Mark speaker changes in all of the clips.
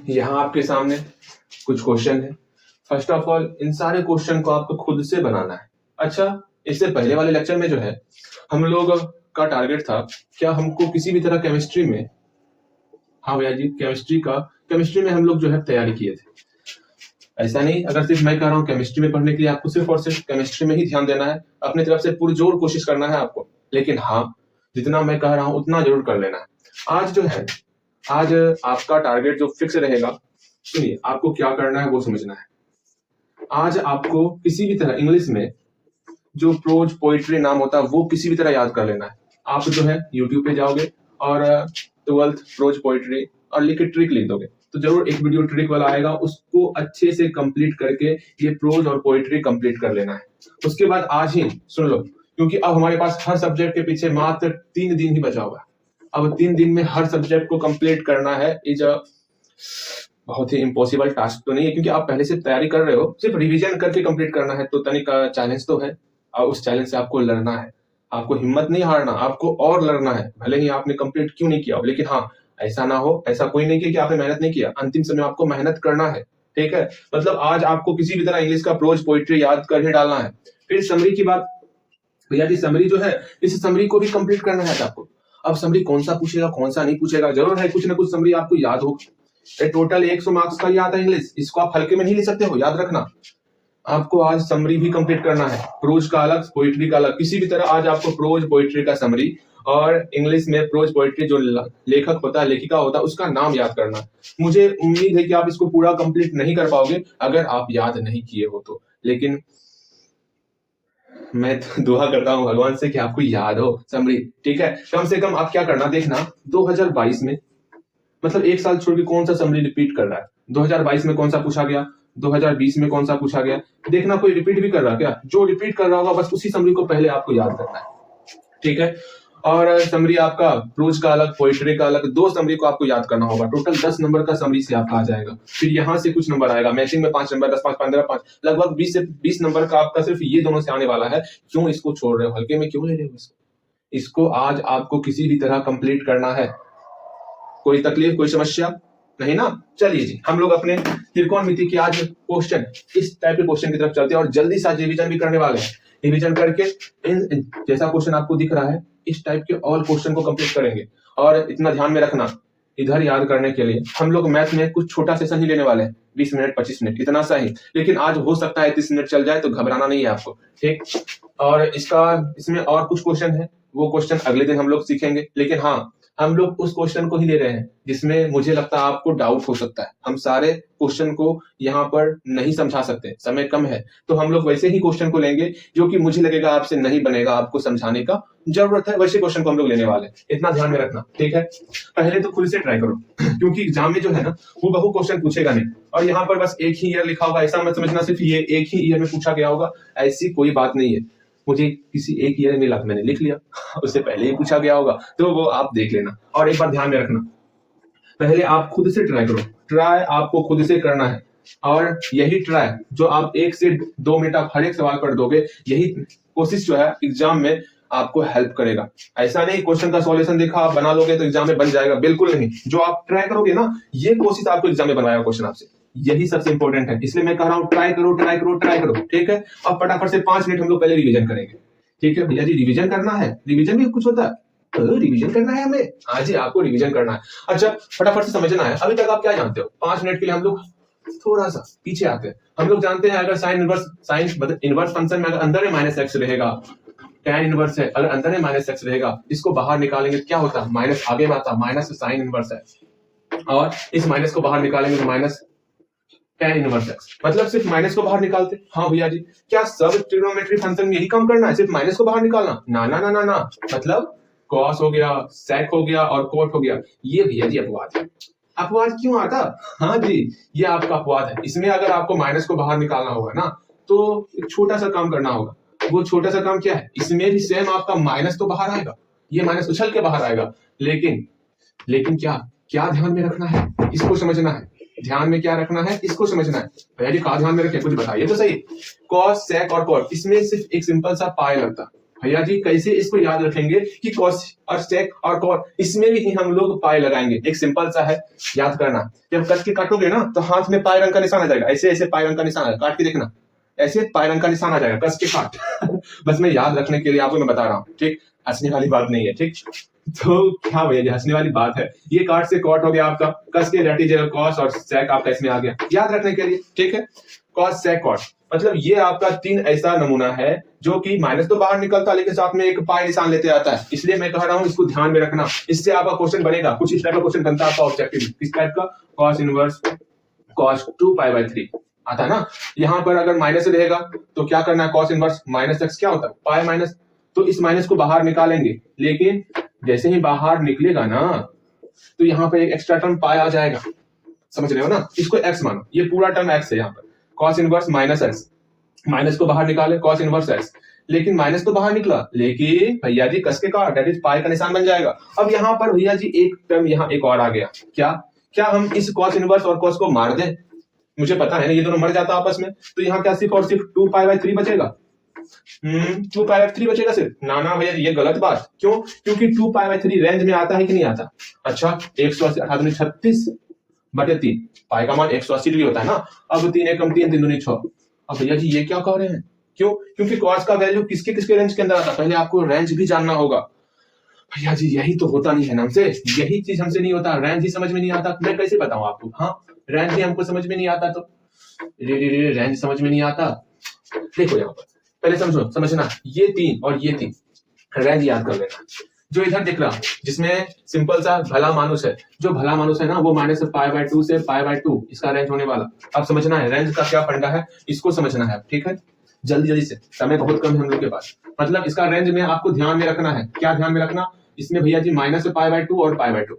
Speaker 1: यहाँ आपके सामने कुछ क्वेश्चन है। फर्स्ट ऑफ ऑल इन सारे क्वेश्चन को आपको खुद से बनाना है। अच्छा, इससे पहले वाले लेक्चर में जो है हम लोग का टारगेट था क्या हमको किसी भी तरह केमिस्ट्री में, हाँ भैया जी, केमिस्ट्री में हम लोग जो है तैयारी किए थे। ऐसा नहीं अगर सिर्फ मैं कह रहा हूँ केमिस्ट्री में पढ़ने के लिए आपको सिर्फ और सिर्फ केमिस्ट्री में ही ध्यान देना है, अपनी तरफ से पुरजोर कोशिश करना है आपको। लेकिन हाँ, जितना मैं कह रहा हूँ उतना जरूर कर लेना है। आज जो है, आज आपका टारगेट जो फिक्स रहेगा, सुनिए आपको क्या करना है वो समझना है। आज आपको किसी भी तरह इंग्लिश में जो प्रोज पोइट्री नाम होता है वो किसी भी तरह याद कर लेना है। आप जो है यूट्यूब पे जाओगे और 12th प्रोज पोइट्री और लिख के ट्रिक लिख दोगे तो जरूर एक वीडियो ट्रिक वाला आएगा, उसको अच्छे से कंप्लीट करके ये प्रोज और पोइट्री कंप्लीट कर लेना है। उसके बाद आज ही सुन लो, क्योंकि अब हमारे पास हर सब्जेक्ट के पीछे मात्र 3 दिन ही बचा हुआ है। अब 3 दिन में हर सब्जेक्ट को कंप्लीट करना है इज बहुत ही इम्पॉसिबल टास्क तो नहीं है, क्योंकि आप पहले से तैयारी कर रहे हो, सिर्फ रिवीजन करके कंप्लीट करना है। तो तनिक चैलेंज तो है और उस चैलेंज से आपको लड़ना है। आपको हिम्मत नहीं हारना, आपको और लड़ना है। भले ही आपने कंप्लीट क्यों नहीं किया हो, लेकिन हाँ, ऐसा ना हो, ऐसा कोई नहीं किया कि आपने मेहनत नहीं किया। अंतिम समय आपको मेहनत करना है, ठीक है। मतलब आज आपको किसी भी तरह इंग्लिश का प्रोज पोइट्री याद कर ही डालना है। फिर समरी की बात, भैया जी समरी जो है, इस समरी को भी कंप्लीट करना है आपको। अब समरी कौन सा पूछेगा कौन सा नहीं पूछेगा, जरूर है कुछ ना कुछ समरी आपको याद हो। टोटल 100 मार्क्स का याद है इंग्लिश, इसको आप हल्के में नहीं ले सकते हो, याद रखना। आपको आज समरी भी कंप्लीट करना है, प्रोज का अलग पोइट्री का अलग। किसी भी तरह आज आपको प्रोज पोइट्री का समरी और इंग्लिश में प्रोज पोइट्री जो लेखक होता है, लेखिका होता है, उसका नाम याद करना। मुझे उम्मीद है कि आप इसको पूरा कंप्लीट नहीं कर पाओगे अगर आप याद नहीं किए हो तो, लेकिन मैं तो दुआ करता हूँ भगवान से कि आपको याद हो समरी, ठीक है। कम से कम आप क्या करना देखना, 2022 में मतलब एक साल छोड़ के कौन सा समरी रिपीट कर रहा है। 2022 में कौन सा पूछा गया, 2020 में कौन सा पूछा गया, देखना कोई रिपीट भी कर रहा है क्या। जो रिपीट कर रहा होगा बस उसी समरी को पहले आपको याद करना है, ठीक है। और समरी आपका प्रोज का अलग पोइट्री का अलग, 2 समरी को आपको याद करना होगा। टोटल 10 नंबर का समरी से आपका आ जाएगा। फिर यहाँ से कुछ नंबर आएगा, मैचिंग में 5 नंबर, 10, 5, 15, 5, लगभग 20 से 20 नंबर का आपका सिर्फ ये दोनों से आने वाला है। क्यों इसको छोड़ रहे हो, हल्के में क्यों ले रहे हो इसको आज आपको किसी भी तरह कंप्लीट करना है। कोई तकलीफ कोई समस्या नहीं ना। चलिए जी, हम लोग अपने त्रिकोणमिति की आज क्वेश्चन, इस टाइप के क्वेश्चन की तरफ चलते हैं और जल्दी से आज रिवीजन भी करने वाले हैं। रिवीजन करके इन जैसा क्वेश्चन आपको दिख रहा है इस टाइप के ऑल क्वेश्चन को कंप्लीट करेंगे। और इतना ध्यान में रखना, इधर याद करने के लिए हम लोग मैथ में कुछ छोटा सेशन ही लेने वाले हैं, 20 मिनट 25 मिनट इतना सा ही। लेकिन आज हो सकता है 30 मिनट चल जाए, तो घबराना नहीं है आपको, ठीक। और इसमें और कुछ क्वेश्चन है, वो क्वेश्चन अगले दिन हम लोग सीखेंगे। लेकिन हाँ, हम लोग उस क्वेश्चन को ही ले रहे हैं जिसमें मुझे लगता है आपको डाउट हो सकता है। हम सारे क्वेश्चन को यहाँ पर नहीं समझा सकते, समय कम है, तो हम लोग वैसे ही क्वेश्चन को लेंगे जो कि मुझे लगेगा आपसे नहीं बनेगा, आपको समझाने का जरूरत है, वैसे क्वेश्चन को हम लोग लेने वाले हैं। इतना ध्यान में रखना, ठीक है। पहले तो खुद से ट्राई करो क्योंकि एग्जाम में जो है ना वो बहु क्वेश्चन पूछेगा नहीं। और यहाँ पर बस एक ही ईयर लिखा होगा, ऐसा मत समझना सिर्फ ये एक ही ईयर में पूछा गया होगा, ऐसी कोई बात नहीं है। मुझे किसी एक ईयर में मिला, मैंने लिख लिया, उससे पहले ही पूछा गया होगा, तो वो आप देख लेना। और एक बार ध्यान में रखना, पहले आप खुद से ट्राई करो, ट्राई आपको खुद से करना है। और यही ट्राई जो आप 1 से 2 मिनट आप हर एक सवाल पर दोगे, यही कोशिश जो है एग्जाम में आपको हेल्प करेगा। ऐसा नहीं क्वेश्चन का सॉल्यूशन देखा आप बना लोगे तो एग्जाम में बन जाएगा, बिल्कुल नहीं। जो आप ट्राई करोगे ना, ये कोशिश आपको एग्जाम में बनवाएगा क्वेश्चन आपसे, यही सबसे इंपॉर्टेंट है। इसलिए मैं कह रहा हूं ट्राई करो ट्राई करो ट्राई करो, ठीक है। अब फटाफट से 5 मिनट हम लोग पहले रिवीजन करेंगे, ठीक है भैया जी। रिवीजन करना है, रिवीजन भी कुछ होता है, रिवीजन करना है हमें, हाँ जी आपको रिवीजन करना है। अच्छा फटाफट से समझना है, अभी तक आप क्या जानते हो। 5 मिनट के लिए हम लोग थोड़ा सा पीछे आते हैं। हम लोग जानते हैं अगर साइन मतलब इनवर्स फंक्शन में अगर अंदर में माइनस एक्स रहेगा, tan इनवर्स है, अगर अंदर में माइनस एक्स रहेगा, इसको बाहर निकालेंगे क्या होता है, माइनस आगे में आता है, माइनस साइन इनवर्स है। और इस माइनस को बाहर निकालेंगे तो माइनस tan इनवर्स एक्स, मतलब सिर्फ माइनस को बाहर निकालते। हाँ भैया जी, क्या सब ट्रिग्नोमेट्री फंक्शन में यही काम करना है, सिर्फ माइनस को बाहर निकालना? ना ना ना ना ना, मतलब कॉस हो गया, सेक हो गया और कोट हो गया, ये भैया जी अपवाद है। अपवाद क्यों आता? हाँ जी, ये आपका अपवाद है। इसमें अगर आपको माइनस को बाहर निकालना होगा ना, तो एक छोटा सा काम करना होगा। वो छोटा सा काम क्या है, इसमें भी सेम आपका माइनस तो बाहर आएगा, ये माइनस उछल के बाहर आएगा। लेकिन क्या क्या ध्यान में रखना है, इसको समझना है। ध्यान में क्या रखना है, इसको समझना है। भैया जी कहा ध्यान में रखें, कुछ बताइए तो सही। कॉस सेक और कॉट, इसमें सिर्फ एक सिंपल सा पाई लगता, भैया जी कैसे इसको याद रखेंगे कि कॉस और सेक और कॉट, इसमें भी हम लोग पाई लगाएंगे। एक सिंपल सा है, याद करना। जब कस के काटोगे ना तो हाथ में पाई रंग का निशान आ जाएगा, ऐसे ऐसे पाई रंग का निशान आएगा, काट के देखना, ऐसे पाई रंग का निशान आ जाएगा, कस के काट। बस मैं याद रखने के लिए आपको मैं बता रहा हूँ, ठीक, हंसने वाली बात नहीं है, ठीक। तो क्या भैया जी हंसने वाली बात है, ये काट से कॉट हो गया आपका, कस के रेटी जगह कॉस और सेक आपका इसमें आ गया, याद रखने के लिए, ठीक है। कॉस सेक कॉट, मतलब ये आपका 3 ऐसा नमूना है जो कि माइनस तो बाहर निकलता है लेकिन साथ में एक पाई निशान लेते आता है, इसलिए मैं कह रहा हूं इसको ध्यान में रखना। इससे आपका क्वेश्चन बनेगा, कुछ इस टाइप का क्वेश्चन बनता है आपका ऑब्जेक्टिव, किस टाइप का, कॉस इनवर्स कॉस 2π/3 आता है ना। यहाँ पर अगर माइनस रहेगा तो क्या करना है, कॉस इनवर्स माइनस एक्स क्या होता है, पाई माइनस, तो इस माइनस को बाहर निकालेंगे, लेकिन जैसे ही बाहर निकलेगा ना तो यहाँ पर एक एक्स्ट्रा टर्म पाई आ जाएगा, समझ रहे हो ना, इसको एक्स मानो, ये पूरा टर्म एक्स है। यहाँ पर cos inverse minus x, minus को बाहर निकाले, कॉस इनवर्स एक्स, लेकिन माइनस तो बाहर निकला, लेकिन भैया जी कस के काट, दैट इज पाई का निशान बन जाएगा। अब यहाँ पर भैया जी एक टर्म यहाँ एक और आ गया, क्या क्या हम इस कॉस इनवर्स और कॉस को मार दें, मुझे पता है ना ये दोनों मर जाता आपस में, तो यहाँ क्या सिर्फ और सिर्फ 2π/3 बचेगा। 2π/3 बचेगा सिर्फ, ना ना भैया ये गलत बात, क्यों, क्योंकि 2π/3 रेंज में आता है कि नहीं आता। अच्छा 180 36/3, पाई का मान 180 डिग्री होता है ना। अब 3 एकम 3 3 दूनी 6। अब भैया जी ये क्या कह रहे हैं, क्यों, क्योंकि कॉस का वैल्यू किसके किसके रेंज के अंदर आता है, पहले आपको रेंज भी जानना होगा। भैया जी यही तो होता नहीं है ना हमसे, यही चीज हमसे नहीं होता, रेंज ही समझ में नहीं आता, मैं कैसे बताऊं आपको। हाँ रेंज ही हमको समझ में नहीं आता, तो रेंज समझ में नहीं आता। देखो यहाँ पर पहले समझो, समझना, ये 3 और ये 3 रेंज याद कर लेना। जो इधर दिख रहा जिसमें सिंपल सा भला मानुस है, जो भला मानुस है ना वो -π/2 से π/2 इसका रेंज होने वाला। अब समझना है रेंज का क्या फंडा है, इसको समझना है, ठीक है, जल्दी जल्दी से, समय बहुत कम है हम लोग के पास। मतलब इसका रेंज में आपको ध्यान में रखना है, क्या ध्यान में रखना, इसमें भैया जी -π/2 और π/2,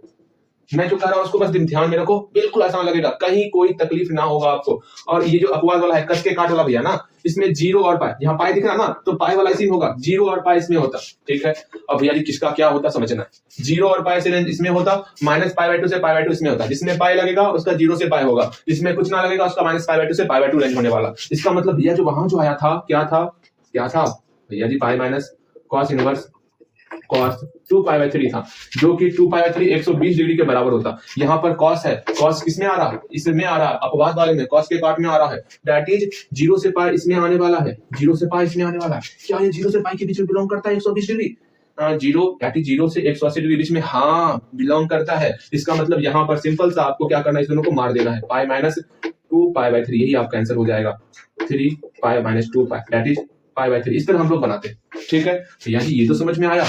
Speaker 1: मैं जो कह रहा हूं उसको बस ध्यान में रखो, बिल्कुल आसान लगेगा, कहीं कोई तकलीफ ना होगा आपको। और ये जो अपवाद वाला है, कस के काट वाला भैया ना, इसमें 0 और पाई, यहाँ पाई दिख रहा ना, तो पाई वाला इसी में होगा, 0 और पाई इसमें होता, ठीक है। अब भैया जी किसका क्या होता समझना है, 0 और पाई से रेंज इसमें होता, -π/2 से π/2 इसमें होता, जिसमें पाई लगेगा उसका 0 से पाई होगा, जिसमें कुछ ना लगेगा उसका -π/2 से π/2 रेंज होने वाला। इसका मतलब भैया जो वहां जो आया था क्या था, क्या था भैया जी, pi minus cos inverse cos 2π/3 था, जो कि 2π/3 120 डिग्री के बराबर होता। यहाँ पर कॉस है, कॉस किसमें आ रहा है, इसमें आ रहा है, अपवाद वाले में, कॉस के पार्ट में आ रहा है, दैट इज 0 से पाई इसमें आने वाला है, 0 से पाई इसमें आने वाला है। क्या ये 0 से पाई के बीच में बिलोंग करता है 120 डिग्री, 0 दैट इज 0 से 180 डिग्री बीच में, हाँ बिलोंग करता है। इसका मतलब यहाँ पर सिंपल सा आपको क्या करना है, इस दोनों को मार देना है, पाई माइनस 2π/3, यही आपका आंसर हो जाएगा, 3π - 2π दैट इज π/3। इस तरह हम लोग बनाते हैं, ठीक है भैया जी, ये तो समझ में आया।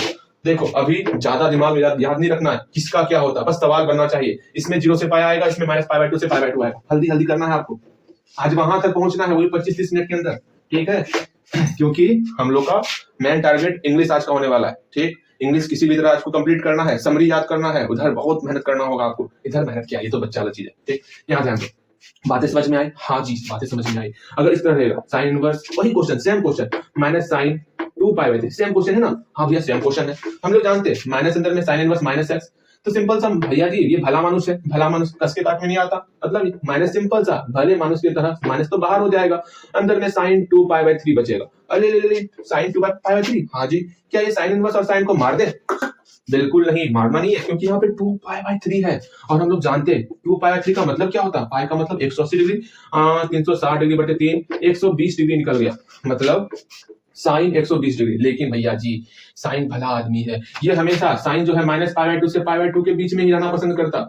Speaker 1: देखो अभी ज्यादा दिमाग में याद नहीं रखना है किसका क्या होता है, बस सवाल बनना चाहिए, इसमें 0 से पाई आएगा, इसमें -π/2 से π/2 आएगा, हल्दी हल्दी करना है आपको, आज वहां तक पहुंचना है, वही 25-30 मिनट के अंदर, ठीक है। क्योंकि हम लोग का मेन टारगेट इंग्लिश आज का होने वाला है, ठीक, इंग्लिश किसी भी तरह आज को कंप्लीट करना है, समरी याद करना है, उधर बहुत मेहनत करना होगा आपको, इधर मेहनत क्या, ये तो बच्चा वाला चीज है, ठीक। यहाँ ध्यान दो, बातें समझ में आई, हाँ जी बातें समझ में आई। अगर इस तरह रहेगा साइन इनवर्स, वही question same question, -sin 2π/3 same question है ना, हाँ भैया सेम क्वेश्चन है, हम लोग जानते हैं माइनस अंदर में साइन इनवर्स -x, तो सिंपल सा भैया जी ये भला मानुस है, भला मानुस कस के काट में नहीं आता, मतलब माइनस सिंपल सा भले मानुस की तरह माइनस तो बाहर हो जाएगा, अंदर में sin 2π/3 बचेगा। अरे ले sin 2π/3, हाँ जी, क्या ये साइन इनवर्स और साइन को मार दे, बिल्कुल नहीं, मारना नहीं है, क्योंकि यहाँ पे 2π/3 है, और हम लोग जानते हैं 2π/3 का मतलब क्या होता है, पाई का मतलब 180 डिग्री, 360 डिग्री बटे 3 120 डिग्री निकल गया, मतलब साइन 120 डिग्री। लेकिन भैया जी साइन भला आदमी है, ये हमेशा साइन जो है -π/2 से π/2 के बीच में ही रहना पसंद करता।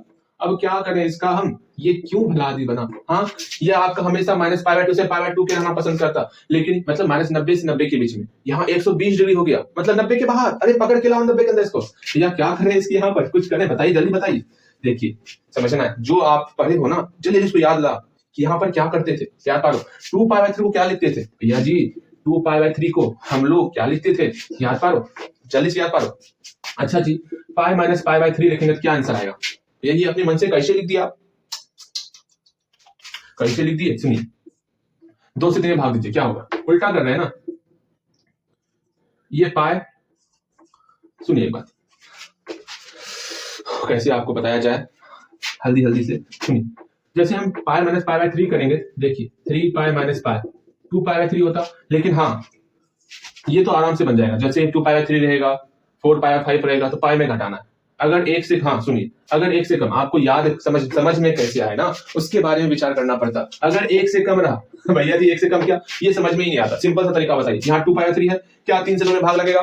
Speaker 1: अब क्या करें इसका हम, ये क्यों भला आदमी बना, हाँ ये आपका हमेशा -π/2 से π/2 के रहना पसंद करता, लेकिन मतलब -90 से 90 के बीच में, यहाँ 120 डिग्री हो गया, मतलब 90 के बाहर, अरे पकड़ के लाओ 90 के अंदर इसको, भैया क्या करें इसकी, यहाँ पर कुछ करें, बताइए जल्दी बताइए। देखिए समझना है, जो आप पढ़े हो ना जल्दी इसको याद ला, कि यहाँ पर क्या करते थे, क्या पारो 2π/3 को क्या लिखते थे भैया जी, 2π/3 को हम लोग क्या लिखते थे, याद पारो, जल्दी से याद पारो। अच्छा जी, पाई माइनस π/3 लिखेंगे तो क्या आंसर आएगा, यही अपने मन से कैसे लिख दिया, कैसे लिख दिए, सुनिए 2 से 3 में भाग दीजिए, क्या होगा, उल्टा कर रहे हैं ना, ये पाए, सुनिए एक बात कैसे आपको बताया जाए, हल्दी हल्दी से सुनिए, जैसे हम पाई माइनस π/3 करेंगे, देखिए 3π - π 2π/3 होता, लेकिन हाँ ये तो आराम से बन जाएगा। जैसे 2π/3 रहेगा, 4π/5 रहेगा, तो पाई में घटाना है। अगर एक से, हाँ सुनिए, अगर एक से कम, आपको याद समझ में कैसे आए ना, उसके बारे में विचार करना पड़ता। अगर एक से कम रहा, भैया जी एक से कम क्या, ये समझ में ही नहीं आता। सिंपल सा तरीका बताइए, यहाँ 2π/3 है, क्या 3 से 2 में भाग लगेगा?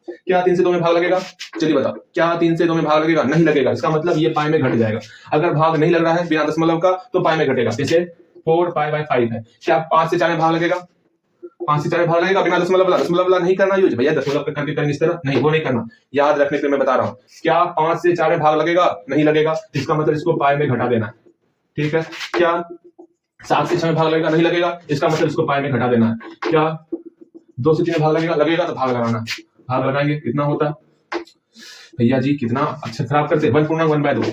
Speaker 1: क्या 3 से 2 में भाग लगेगा? चलिए बताओ, क्या 3 से 2 में भाग लगेगा? नहीं लगेगा। इसका मतलब ये पाई में घट जाएगा। अगर भाग नहीं लग रहा है बिना दशमलव का, तो पाई में घटेगा। जैसे 4π/5 है, क्या 5 से 4 में भाग लगेगा? 5 से 4 में भाग लगेगा बिना दशमलव वाला नहीं करना यूज भैया, दशमलव करके करेंगे इस तरह नहीं, वो नहीं करना, याद रखने के लिए मैं बता रहा हूँ। क्या 5 से 4 में भाग लगेगा? नहीं लगेगा। इसका मतलब इसको पाई में घटा देना है, ठीक है। क्या 7 से 6 में भाग लगेगा? नहीं लगेगा। इसका मतलब इसको पाई में घटा देना है। क्या 2 से 3 में भाग लगेगा? लगेगा, तो भाग लगाना, भाग लगाएंगे, कितना होता भैया जी, कितना अच्छा खराब करते, 1/1/2,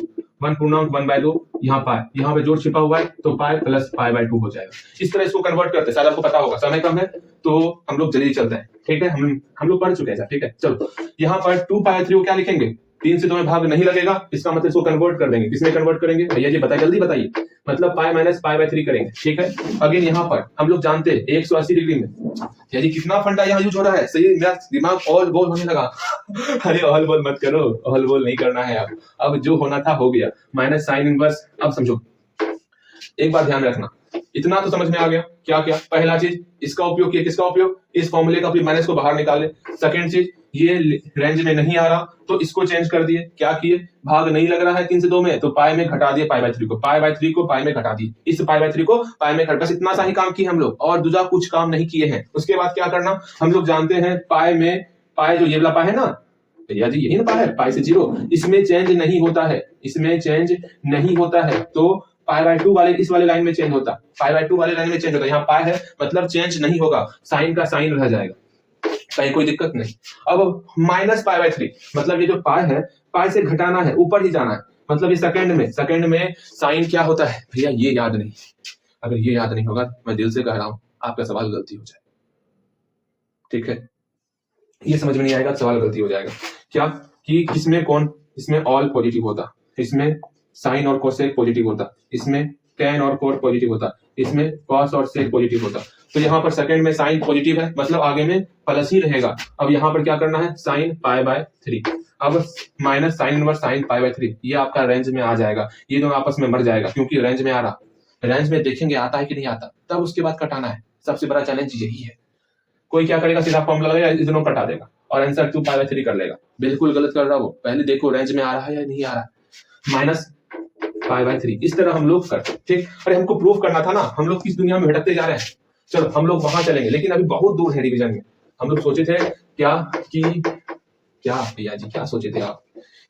Speaker 1: 1/1/2, यहाँ पाए, यहाँ पे जोड़ छिपा हुआ है, तो पाए प्लस π/2 हो जाएगा। इस तरह इसको कन्वर्ट करते हैं, शायद आपको पता होगा, समय कम है तो हम लोग जल्दी चलते हैं, ठीक है। हम लोग पढ़ चुके हैं, ठीक है। चलो यहाँ पर 2π/3 को क्या लिखेंगे? 3 से 2 में भाग नहीं लगेगा, इसका मतलब इसको कन्वर्ट कर देंगे। किसमें कन्वर्ट करेंगे भैया जी, बताइए, जल्दी बताइए। मतलब पाई माइनस π/3 करेंगे, ठीक है। अगेन यहाँ पर हम लोग जानते हैं 180 डिग्री में, यानी कितना फंडा यहाँ यूज हो रहा है, सही, मेरा दिमाग ऑल बोल होने लगा। अरे ऑल बोल मत करो, ऑल बोल नहीं करना है। अब जो होना था हो गया, माइनस साइन इनवर्स। अब समझो, एक बात ध्यान रखना, इतना तो समझ में आ गया। क्या क्या? पहला चीज, इसका उपयोग किया, किसका उपयोग? इस फॉर्मूले का, फिर माइनस को बाहर निकाले। सेकंड चीज, ये रेंज में नहीं आ रहा तो इसको चेंज कर दिए। क्या किए? भाग नहीं लग रहा है 3 से 2 में, तो पाई में घटा दिए π/3 को, π/3 को पाई में घटा दिए, इस π/3 को पाई में घटा, बस इतना सा ही काम किए हम लोग, और दूसरा कुछ काम नहीं किए हैं। उसके बाद क्या करना, हम लोग जानते हैं पाई में, पाई जो ये वाला पाई है ना भैया जी, यही ना पाई है, पाई से 0, इसमें चेंज नहीं होता है, इसमें चेंज नहीं होता है, तो π/2 वाले इस वाले लाइन में चेंज होता, π/2 वाले लाइन में चेंज होता। यहाँ पाई है मतलब चेंज नहीं होगा, साइन का साइन रह जाएगा, कहीं कोई दिक्कत नहीं। अब माइनस π/3 मतलब ये जो पाई है, पाई से घटाना है, ऊपर ही जाना है, मतलब ये सेकंड में साइन क्या होता है भैया, ये याद नहीं। अगर ये याद नहीं होगा, मैं दिल से कह रहा हूं, आपका सवाल गलती हो जाए, ठीक है। ये समझ में नहीं आएगा, सवाल गलती हो जाएगा। क्या कि किसमें कौन, इसमें ऑल पॉजिटिव होता, इसमें साइन और कोसेक पॉजिटिव होता, इसमें टेन और कोर पॉजिटिव होता, इसमें कॉस और सेक पॉजिटिव होता। तो यहाँ पर सेकंड में साइन पॉजिटिव है, मतलब आगे में प्लस ही रहेगा। अब यहाँ पर क्या करना है, साइन π/3, अब माइनस साइन इनवर्स साइन π/3, ये आपका रेंज में आ जाएगा। ये दोनों आपस में मर जाएगा, क्योंकि रेंज में आ रहा, रेंज में देखेंगे आता है कि नहीं आता, तब उसके बाद कटाना है। सबसे बड़ा चैलेंज यही है। कोई क्या करेगा, सीधा फॉर्मूला लगाएगा, इस दोनों कटा देगा और आंसर 2π/3 कर लेगा। बिल्कुल गलत कर रहा वो, पहले देखो रेंज में आ रहा है या नहीं आ रहा, माइनस π/3, इस तरह हम लोग करते, ठीक। अरे हमको प्रूफ करना था ना, हम लोग किस दुनिया में भटकते जा रहे हैं। चलो हम लोग वहां चलेंगे, लेकिन अभी बहुत दूर है रिवीजन में। हम लोग सोचे थे क्या भैया जी, क्या सोचे थे आप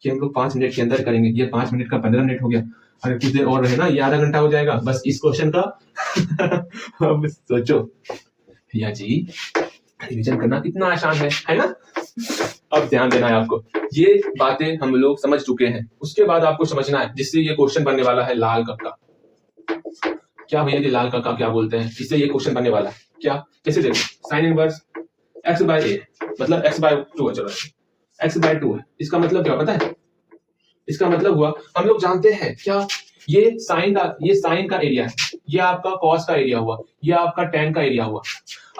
Speaker 1: कि हम लोग 5 मिनट के अंदर करेंगे, ये 5 मिनट का 15 मिनट हो गया। अगर कुछ देर और रहे ना, ये आधा घंटा हो जाएगा बस इस क्वेश्चन का। अब सोचो भैया जी, रिवीजन करना कितना आसान है ना। अब ध्यान देना है आपको, ये बातें हम लोग समझ चुके हैं। उसके बाद आपको समझना है, जिससे ये क्वेश्चन बनने वाला है लाल कक्का। क्या भैया जी, लाल कक्का क्या बोलते हैं, इससे ये क्वेश्चन बनने वाला है। क्या, जैसे देखो, साइन इनवर्स x/a मतलब x/2 है, चलो x/2 है, इसका मतलब क्या पता है? इसका मतलब हुआ, हम लोग जानते हैं क्या, ये साइन का एरिया है, ये आपका कॉस का एरिया हुआ, ये आपका टेन का एरिया हुआ।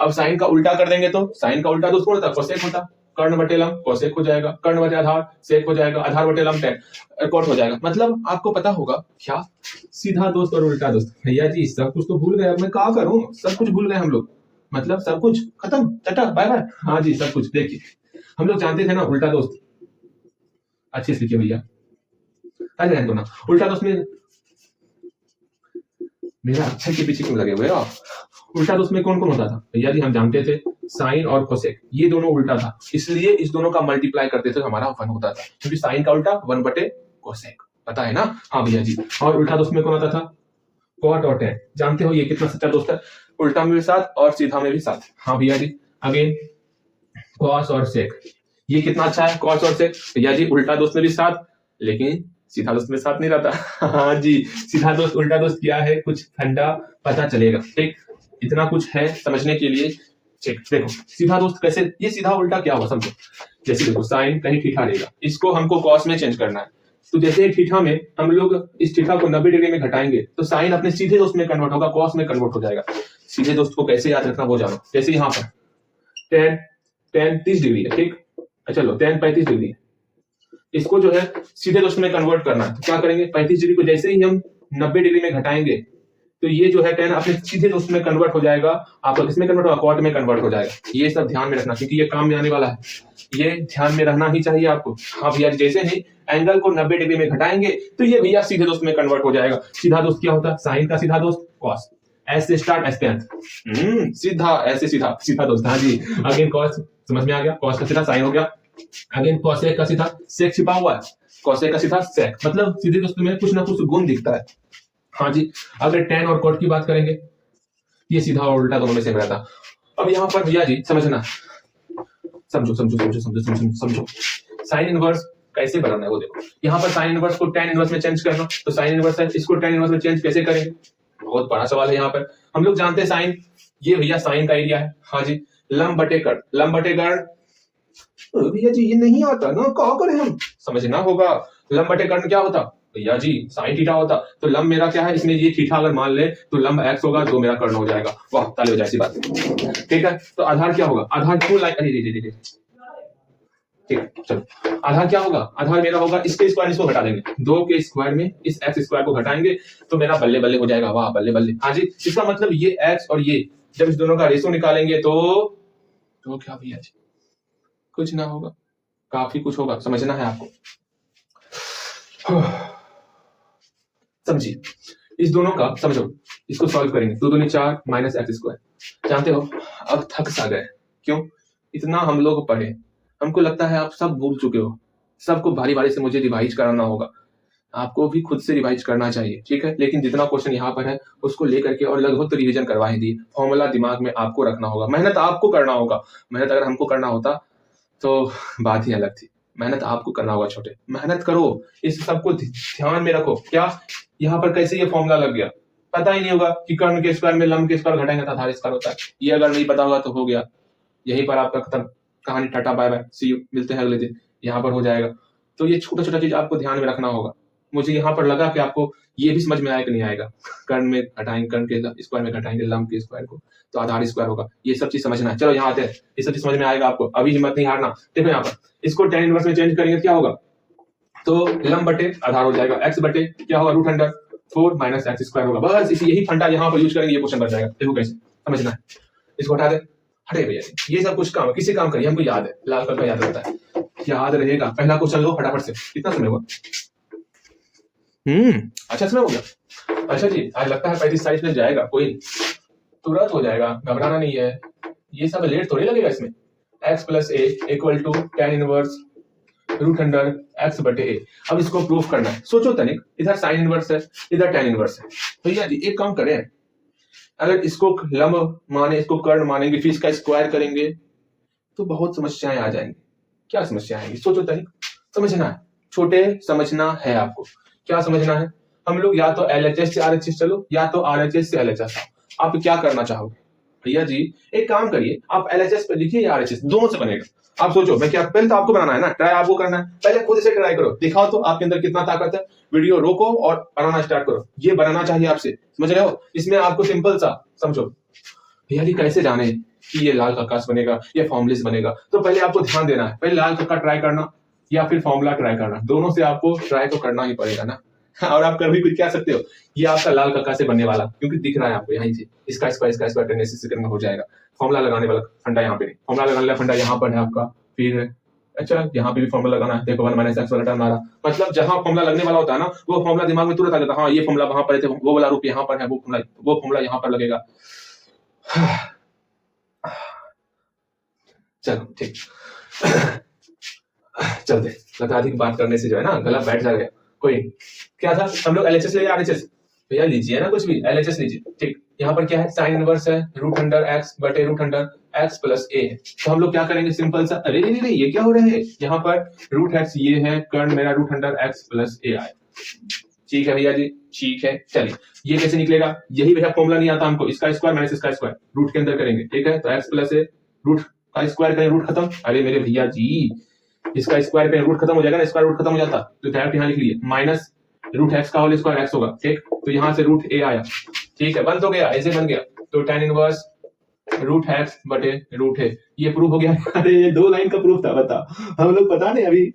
Speaker 1: अब साइन का उल्टा कर देंगे तो साइन का उल्टा दोस्त कौन होता है, कोसेक होता। कर्ण बटे लंब कोसेक हो जाएगा, कर्ण बटे आधार सेक हो जाएगा, आधार बटे लंब टेन कॉट हो जाएगा। मतलब आपको पता होगा क्या, सीधा दोस्त और उल्टा दोस्त। भैया जी सब कुछ तो भूल गए, अब मैं क्या करूं, सब कुछ भूल गए हम लोग, मतलब सब कुछ खत्म, टाटा बाय बाय। हाँ जी सब कुछ, देखिए हम लोग जानते थे ना उल्टा दोस्त, अच्छे से लिखिए भैया, अरे रहने दो ना। उल्टा दोस्त में मेरा अक्षर के पीछे क्यों लगे हुए हो? उल्टा दोस्त में कौन कौन होता था भैया जी, हम जानते थे साइन और कोसेक, ये दोनों उल्टा था, इसलिए इस दोनों का मल्टीप्लाई करते थे, हमारा 1 होता था, क्योंकि साइन का उल्टा 1/कोसेक, पता है ना। हाँ भैया जी, और उल्टा दोस्त में कौन आता था, कॉट और टेन। जानते हो ये कितना सच्चा दोस्त है, उल्टा में भी साथ और सीधा में भी साथ। हाँ भैया जी, अगेन कॉस और सेक, ये कितना अच्छा है, कॉस और सेक। भैया जी उल्टा दोस्त में भी साथ, लेकिन सीधा दोस्त में साथ नहीं रहता। हाँ जी, सीधा दोस्त उल्टा दोस्त क्या है, कुछ ठंडा पता चलेगा, ठीक। इतना कुछ है समझने के लिए, चेक देखो सीधा दोस्त कैसे, ये सीधा उल्टा क्या हुआ समझो। जैसे देखो साइन कहीं थीटा रहेगा, इसको हमको कॉस में चेंज करना है, तो जैसे थीटा में हम लोग इस थीटा को 90 डिग्री में घटाएंगे, तो साइन अपने सीधे दोस्त में कन्वर्ट होगा, कॉस में कन्वर्ट हो जाएगा। सीधे दोस्त को कैसे याद रखना वो जानो। जैसे यहाँ पर tan 30 डिग्री है, ठीक। चलो tan 35 डिग्री है, इसको जो है सीधे दोस्त में कन्वर्ट करना है। तो क्या करेंगे, 35 डिग्री को जैसे ही हम 90 डिग्री में घटाएंगे तो ये जो है tan अपने सीधे दोस्त में कन्वर्ट हो जाएगा, आपका किसमें कन्वर्ट होगा, कॉट में कन्वर्ट हो जाएगा। ये सब ध्यान में रखना क्योंकि ये काम में आने वाला है, ये ध्यान में रहना ही चाहिए आपको। हाँ भैया, जैसे ही एंगल को 90 डिग्री में घटाएंगे तो ये भैया सीधे दोस्त में कन्वर्ट हो जाएगा। सीधा दोस्त क्या होता है, साइन का सीधा दोस्त कॉस, एस से स्टार्ट एस पे अंत, सीधा ऐसे सीधा सीधा दोस्त। हाँ जी, अगेन कॉस समझ में आ गया, कॉस का सीधा साइन हो गया, अगेन कॉसेक का सीधा सेक छिपा हुआ है, कॉसेक का सीधा सेक, मतलब सीधे दोस्त में कुछ ना कुछ गुण दिखता है। हाँ जी, अगर tan और cot की बात करेंगे, ये सीधा और उल्टा दोनों में सेम रहता। अब यहाँ पर भैया जी समझना, समझो समझो समझो समझो समझो समझो, साइन इनवर्स कैसे बनाना है वो देखो। यहाँ पर साइन इनवर्स को tan इनवर्स में चेंज करना, तो साइन इनवर्स है, इसको tan इनवर्स में चेंज कैसे करेंगे, बहुत बड़ा सवाल है। यहाँ पर हम लोग जानते हैं साइन, ये भैया साइन का एरिया है। हाँ जी, लंब बटे कर्ण, लंब बटे कर्ण भैया जी ये नहीं आता ना, क्या करें हम, समझना होगा। लंब बटे कर्ण क्या होता भैया जी, साइन थीटा होता। तो लंब मेरा क्या है, इसमें ये थीटा अगर मान ले तो लंब x होगा, जो मेरा कर्ण हो जाएगा। वाह, ताली हो जाए, ऐसी बात, ठीक है। तो आधार क्या होगा, आधार क्यों लाइन, अरे ठीक, चलो आधार क्या होगा, आधार मेरा होगा इसके स्क्वायर, इसको घटा देंगे, 2 के स्क्वायर में इस x स्क्वायर को घटाएंगे तो मेरा बल्ले बल्ले हो जाएगा। वाह, बल्ले बल्ले। हाँ जी, इसका मतलब ये x और ये जब इस दोनों का रेशो निकालेंगे तो क्या भैया जी, कुछ ना होगा, काफी कुछ होगा, समझना है आपको। समझिए, इस दोनों का समझो, इसको सॉल्व करेंगे, 2 दूनी 4 माइनस एक्स स्क्वायर। जानते हो अब थक सा गए, क्यों, इतना हम लोग पढ़े, हमको लगता है आप सब भूल चुके हो, सबको भारी भारी से मुझे रिवाइज कराना होगा, आपको भी खुद से रिवाइज करना चाहिए, ठीक है। लेकिन जितना क्वेश्चन यहाँ पर है उसको लेकर के और लगभग तो रिवीजन करवा ही दिए, फॉर्मूला दिमाग में आपको रखना होगा, मेहनत आपको करना होगा। मेहनत अगर हमको करना होता तो बात ही अलग थी, मेहनत आपको करना होगा छोटे, मेहनत करो, इस सबको ध्यान में रखो। क्या यहाँ पर कैसे ये फॉर्मूला लग गया, पता ही नहीं होगा कि कर्ण के स्क्वायर में लंब के स्क्वायर घटाएंगे तो आधार स्क्वायर होता है, ये अगर नहीं पता होगा तो हो गया, यहीं पर आपका खत्म कहानी, tata bye bye, see you, मिलते हैं अगले दिन, यहाँ पर हो जाएगा। तो ये छोटा छोटा चीज आपको ध्यान में रखना होगा। मुझे यहाँ पर लगा कि आपको ये भी समझ में आया कि नहीं आएगा, कर्ण में घटाएंगे, कर्ण के स्क्वायर में घटाएंगे लंब के स्क्वायर को तो आधार स्क्वायर होगा, ये सब चीज समझना है। चलो यहाँ आते हैं, ये सब चीज समझ में आएगा आपको, अभी हिम्मत नहीं हारना। देखो यहाँ पर इसको tan इनवर्स में चेंज करेंगे क्या होगा, तो लंब बटे आधार हो जाएगा, x बटे क्या होगा, root under 4 minus x square होगा। बस इसी यही फंडा यहाँ पर यूज करेंगे, ये क्वेश्चन बन जाएगा। देखो कैसे समझना है, इसको हटा दे, हटे भैया, ये सब कुछ काम किसी काम करिए, हमको याद है, लाल कलर का याद रहता है, याद रहेगा। पहला क्वेश्चन लो फटाफट से, कितना समय हुआ, अच्छा समय हो गया, अच्छा जी, आज लगता है 35 साइज में जाएगा, कोई तुरंत हो जाएगा, घबराना नहीं है, ये सब लेट थोड़ी लगेगा इसमें। x plus a equal to tan inverse root under x बटे ए। अब इसको प्रूफ करना है, सोचो तनिक, इधर साइन इनवर्स है, इधर tan इनवर्स है। भैया जी एक काम करें, अगर इसको लंब माने, इसको कर्ण मानेंगे, फिर इसका स्क्वायर करेंगे तो बहुत समस्याएं आ जाएंगी। क्या समस्या आएंगी, सोचो तनिक, समझना है, छोटे समझना है आपको। क्या समझना है, हम लोग या तो LHS से RHS चलो, या तो RHS से LHS आओ, आप क्या करना चाहोगे। भैया जी एक काम करिए, आप LHS पे लिखिए या RHS, दोनों से बनेगा। आप सोचो, मैं क्या, पहले तो आपको बनाना है ना, ट्राई आपको करना है, पहले खुद से ट्राई करो, दिखाओ तो आपके अंदर कितना ताकत है। वीडियो रोको और बनाना स्टार्ट करो, ये बनाना चाहिए आपसे, समझ रहे हो। इसमें आपको सिंपल सा समझो, भैया जी कैसे जाने कि ये लाल कक्कास बनेगा या फॉर्मुले से बनेगा, तो पहले आपको ध्यान देना है, पहले लाल कक्का ट्राई करना या फिर फॉर्मूला ट्राई करना, दोनों से आपको ट्राई तो करना ही पड़ेगा ना। और आप कर भी कुछ क्या सकते हो, ये आपका लाल कक्का से बनने वाला, क्योंकि दिख रहा है आपको यहीं से, इसका स्क्वायर टेंडेंसी से करना हो जाएगा। फॉर्मूला लगाने वाला फंडा यहाँ पे नहीं, फॉर्मूला लगाने वाला फंडा यहाँ पर है आपका, फिर अच्छा यहाँ पे भी फॉर्मूला लगाना है, देखो 1 माइनस एक्स वाला टर्म आ रहा, मतलब जहां फॉर्मूला लगने वाला होता है ना, वो फॉर्मूला दिमाग में तुरंत आ जाता है, हाँ ये फॉर्मूला वहां पर है, वो वाला रूप यहाँ पर है, वो फॉर्मूला यहाँ पर लगेगा। चलो ठीक, चलते, लगा अधिक बात करने से जो है ना गला बैठ जाएगा। कोई क्या था, हम लोग LHS ले RHS, भैया लीजिए ना कुछ भी, LHS लीजिए, ठीक। यहाँ पर क्या है, साइन इनवर्स है, रूट अंडर x बटे root under x plus a है। तो हम लोग क्या करेंगे, सिंपल सा, अरे नहीं ये क्या हो रहा है, यहाँ पर रूट x ये है, कर्ण मेरा root under x plus a आए, ठीक है भैया जी, ठीक है। चलिए ये कैसे निकलेगा, यही भैया फॉर्मूला नहीं आता हमको, इसका स्क्वायर माइनस इसका स्क्वायर रूट के अंदर करेंगे, ठीक है। तो x प्लस a रूट का स्क्वायर करें, रूट खत्म, अरे मेरे भैया जी इसका स्क्वायर करें, रूट खत्म हो जाएगा ना, स्क्वायर रूट खत्म हो जाता तो डायरेक्ट यहाँ लिख लिए, माइनस रूट एक्स का होल स्क्वायर x होगा, ठीक। तो यहाँ से रूट a आया, ठीक है, बन तो गया, ऐसे बन गया। तो tan इनवर्स रूट एक्स बटे रूट है, ये प्रूफ हो गया। अरे ये 2 लाइन का प्रूफ था, बता हम लोग पता नहीं अभी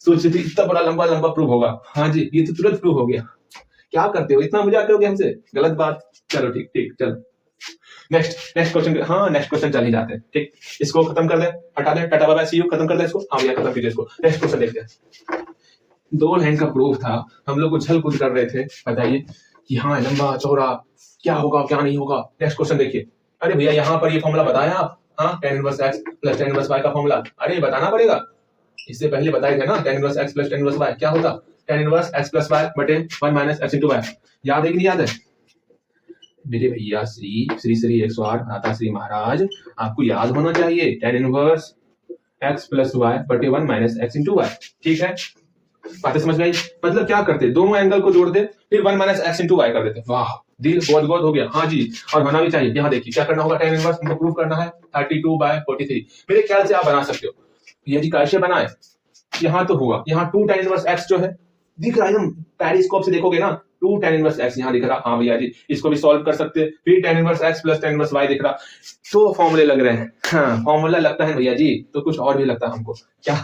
Speaker 1: सोच रहे थे इतना बड़ा लंबा लंबा प्रूफ होगा। हाँ जी, ये तो तुरंत प्रूफ हो गया। क्या करते हो, इतना मजाक करोगे हमसे, गलत बात। चलो ठीक ठीक, चलो नेक्स्ट क्वेश्चन। हाँ नेक्स्ट क्वेश्चन चल ही जाते हैं, ठीक। इसको खत्म कर दे, हटा दे, tata bye bye see you, खत्म कर दे इसको। हाँ भैया खत्म कीजिए इसको। नेक्स्ट क्वेश्चन देखते हैं। 2 लाइन का प्रूफ था, हम लोग उछल कूद कर रहे थे, बताइए कि हाँ लंबा चौड़ा क्या होगा क्या नहीं होगा। नेक्स्ट क्वेश्चन देखिए। अरे भैया यहाँ पर ये फॉर्मूला बताया आप, हाँ tan inverse x plus tan inverse y का फॉर्मूला। अरे बताना पड़ेगा, इससे पहले बताए थे ना tan inverse x plus tan inverse y क्या होता, tan inverse x plus y बटे 1 माइनस x इंटू y। याद है कि नहीं याद है मेरे भैया? श्री श्री श्री 108 भ्राता श्री महाराज, आपको याद होना चाहिए tan inverse x plus y बटे 1 माइनस x इंटू y। ठीक है, बातें समझ में आई? मतलब क्या करते, दोनों एंगल को जोड़ दे, फिर 1 माइनस x इंटू y कर देते। वाह, दिल बहुत बहुत हो गया। हाँ जी, और होना भी चाहिए। यहाँ देखिए क्या करना होगा, tan इनवर्स हमको प्रूफ करना है 32/43। मेरे ख्याल से आप बना सकते हो। ये जी कैसे बनाए, यहाँ तो हुआ, यहाँ 2 tan इनवर्स x जो है दिख रहा है, एकदम पेरिस्कोप से देखोगे ना 2 tan इनवर्स x यहाँ दिख रहा। हाँ भैया जी, इसको भी सॉल्व कर सकते हैं। फिर tan inverse x plus tan inverse y दिख रहा। तो फॉर्मूले लग रहे हैं। हाँ फॉर्मूला लगता है भैया जी, तो कुछ और भी लगता है हमको क्या?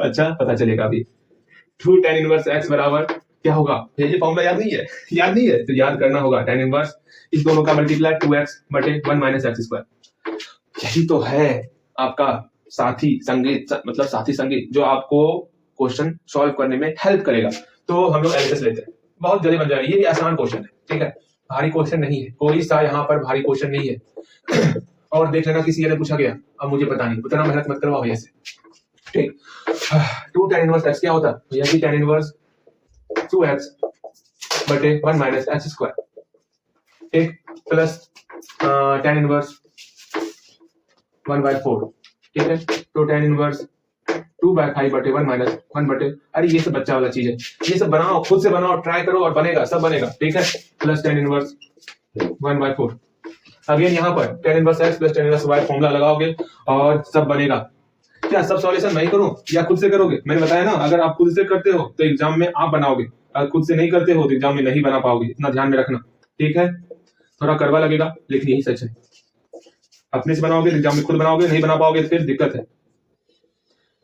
Speaker 1: अच्छा पता चलेगा अभी। 2 tan इनवर्स x बराबर क्या होगा, ये फॉर्मूला याद नहीं है? याद नहीं है तो याद करना होगा। tan इनवर्स इस दोनों का मल्टीप्लाई 2x बटे 1 माइनस x स्क्वायर। यही तो है आपका साथी संगीत, मतलब साथी संगीत जो आपको क्वेश्चन सॉल्व करने में हेल्प करेगा। तो हम लोग एलएचएस लेते हैं, बहुत जल्दी बन जाएगा। ये भी आसान क्वेश्चन है, ठीक है, भारी क्वेश्चन नहीं है, कोई सा यहाँ पर भारी क्वेश्चन नहीं है। और देख लेना किसी ने पूछा गया, अब मुझे पता नहीं, उतना मेहनत मत करवाओ भैया से, ठीक। 2 tan इनवर्स x क्या होता है भैया जी, tan इनवर्स 2x बटे 1 माइनस x स्क्वायर, ठीक, प्लस tan इनवर्स 1/4, ठीक है। तो tan इनवर्स 2/5 बटे 1 माइनस 1 बटे, अरे ये सब बच्चा वाला चीज है, ये सब बनाओ, खुद से बनाओ, ट्राई करो और बनेगा, सब बनेगा, ठीक है। Plus tan inverse 1/4। अगेन यहाँ पर tan inverse x plus tan inverse y formula लगाओगे और सब बनेगा। क्या सब सॉल्यूशन मैं ही करूं या खुद से करोगे? मैंने बताया ना, अगर आप खुद से करते हो तो एग्जाम में आप बनाओगे, अगर खुद से नहीं करते हो तो एग्जाम में नहीं बना पाओगे, इतना ध्यान में रखना, ठीक है। थोड़ा कड़वा लगेगा लेकिन यही सच है। अपने से बनाओगे एग्जाम में, खुद बनाओगे नहीं बना पाओगे फिर दिक्कत है।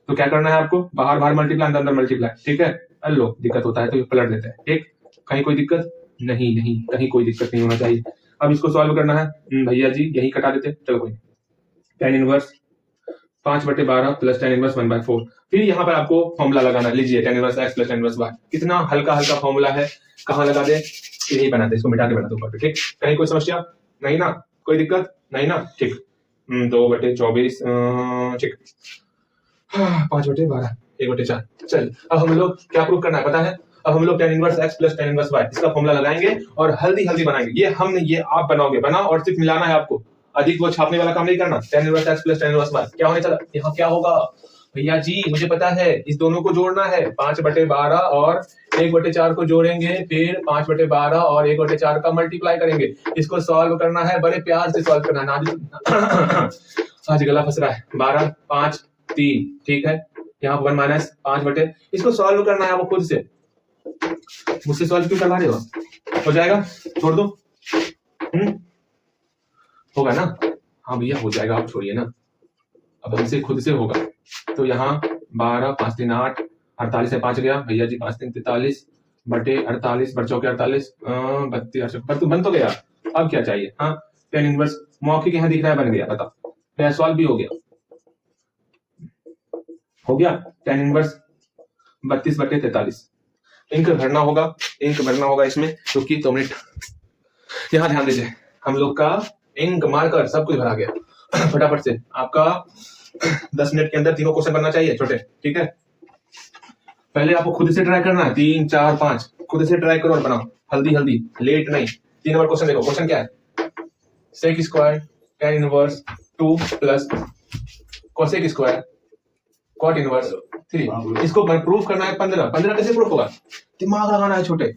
Speaker 1: तो क्या करना है आपको, बाहर बाहर मल्टीप्लाई, अंदर अंदर मल्टीप्लाई, ठीक है। लो दिक्कत होता है तो पलट देते हैं, ठीक। कहीं कोई दिक्कत नहीं, नहीं कहीं कोई दिक्कत नहीं होना चाहिए। अब इसको सॉल्व करना है भैया जी, यही कटा देते, चलो कोई। tan inverse 5/12 plus tan inverse 1/4। फिर यहाँ पर आपको फॉर्मूला लगाना, लीजिए tan inverse x plus tan inverse y। कितना हल्का हल्का फॉर्मूला है, कहाँ लगा दे, यही बनाते, इसको मिटा के बना दो ऊपर पे, ठीक। कहीं कोई समस्या नहीं ना, कोई दिक्कत नहीं ना, ठीक। 2/24, ठीक। 5/12 1/4। चल अब हम लोग क्या प्रूव करना है पता है, अब हम लोग tan inverse x plus tan inverse y इसका फॉर्मूला लगाएंगे और हल्दी हल्दी बनाएंगे। ये हम नहीं, ये आप बनाओगे, बना और सिर्फ मिलाना है आपको, अधिक वो छापने वाला काम नहीं करना। tan inverse x plus tan inverse y क्या होने चला, यहाँ क्या होगा भैया जी, मुझे पता है, इस दोनों को जोड़ना है। 5/12 और 1/4 को जोड़ेंगे, फिर 5/12 और 1/4 का मल्टीप्लाई करेंगे। इसको सॉल्व करना है, बड़े प्यार से सॉल्व करना है। आज गला फंस रहा है। 12 5 3, ठीक है। यहाँ 1 माइनस 5 बटे, इसको सॉल्व करना है आपको खुद से, मुझसे सॉल्व क्यों करवा रहे हो? हो जाएगा, छोड़ दो। होगा ना? हाँ भैया हो जाएगा, आप छोड़िए ना, अब हमसे खुद से होगा। तो यहाँ 12 5 3 8, 48 से 5 गया भैया जी, 5 3 43 बटे 48 बच्चों के 48 32, पर तू बन तो गया, अब क्या चाहिए? हाँ tan इनवर्स मौखिक यहाँ दिख रहा है, बन गया, बताओ मेरा सॉल्व भी हो गया, हो गया। tan inverse 32/43। इंक भरना होगा, इंक भरना होगा इसमें, क्योंकि 2 मिनट यहाँ ध्यान दीजिए, हम लोग का इंक मार्कर सब कुछ भरा गया। फटाफट से आपका 10 मिनट के अंदर तीनों क्वेश्चन बनना चाहिए छोटे, ठीक है। पहले आपको खुद से ट्राई करना है, 3 4 5 खुद से ट्राई करो और बनाओ, हल्दी हल्दी, लेट नहीं। 3 नंबर क्वेश्चन देखो, क्वेश्चन क्या है, sec square tan inverse 2 plus cosec square cot inverse 3। इसको प्रूफ करना है 15 कैसे प्रूफ होगा, दिमाग लगाना है छोटे।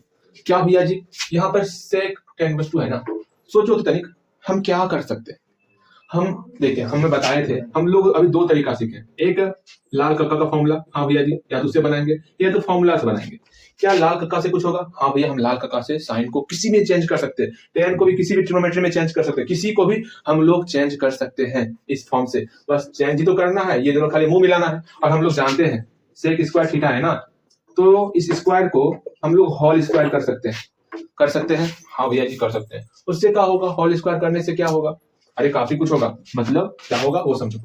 Speaker 1: क्या भैया जी, यहाँ पर सेक tan इनवर्स 2 है ना, सोचो तो तनिक हम क्या कर सकते हैं। हम देखिए, हमें बताए थे, हम लोग अभी 2 तरीका सीखे, एक लाल कक्का का फॉर्मूला, हाँ भैया जी, या तो उससे बनाएंगे या तो फॉर्मूला से बनाएंगे। क्या लाल कक्का से कुछ होगा? हाँ भैया, हम लाल कक्का से साइन को किसी में चेंज कर सकते हैं, टेन को भी किसी भी ट्रिग्नोमेट्री में चेंज कर सकते हैं, किसी को भी हम लोग चेंज कर सकते हैं इस फॉर्म से। बस चेंज ही तो करना है, ये दोनों खाली मुंह मिलाना है। और हम लोग जानते हैं सेक स्क्वायर थीटा है ना, तो इस स्क्वायर को हम लोग होल स्क्वायर कर सकते हैं। कर सकते हैं? हाँ भैया जी कर सकते हैं। उससे क्या होगा? होल स्क्वायर करने से क्या होगा? अरे काफी कुछ होगा। मतलब क्या होगा वो समझो।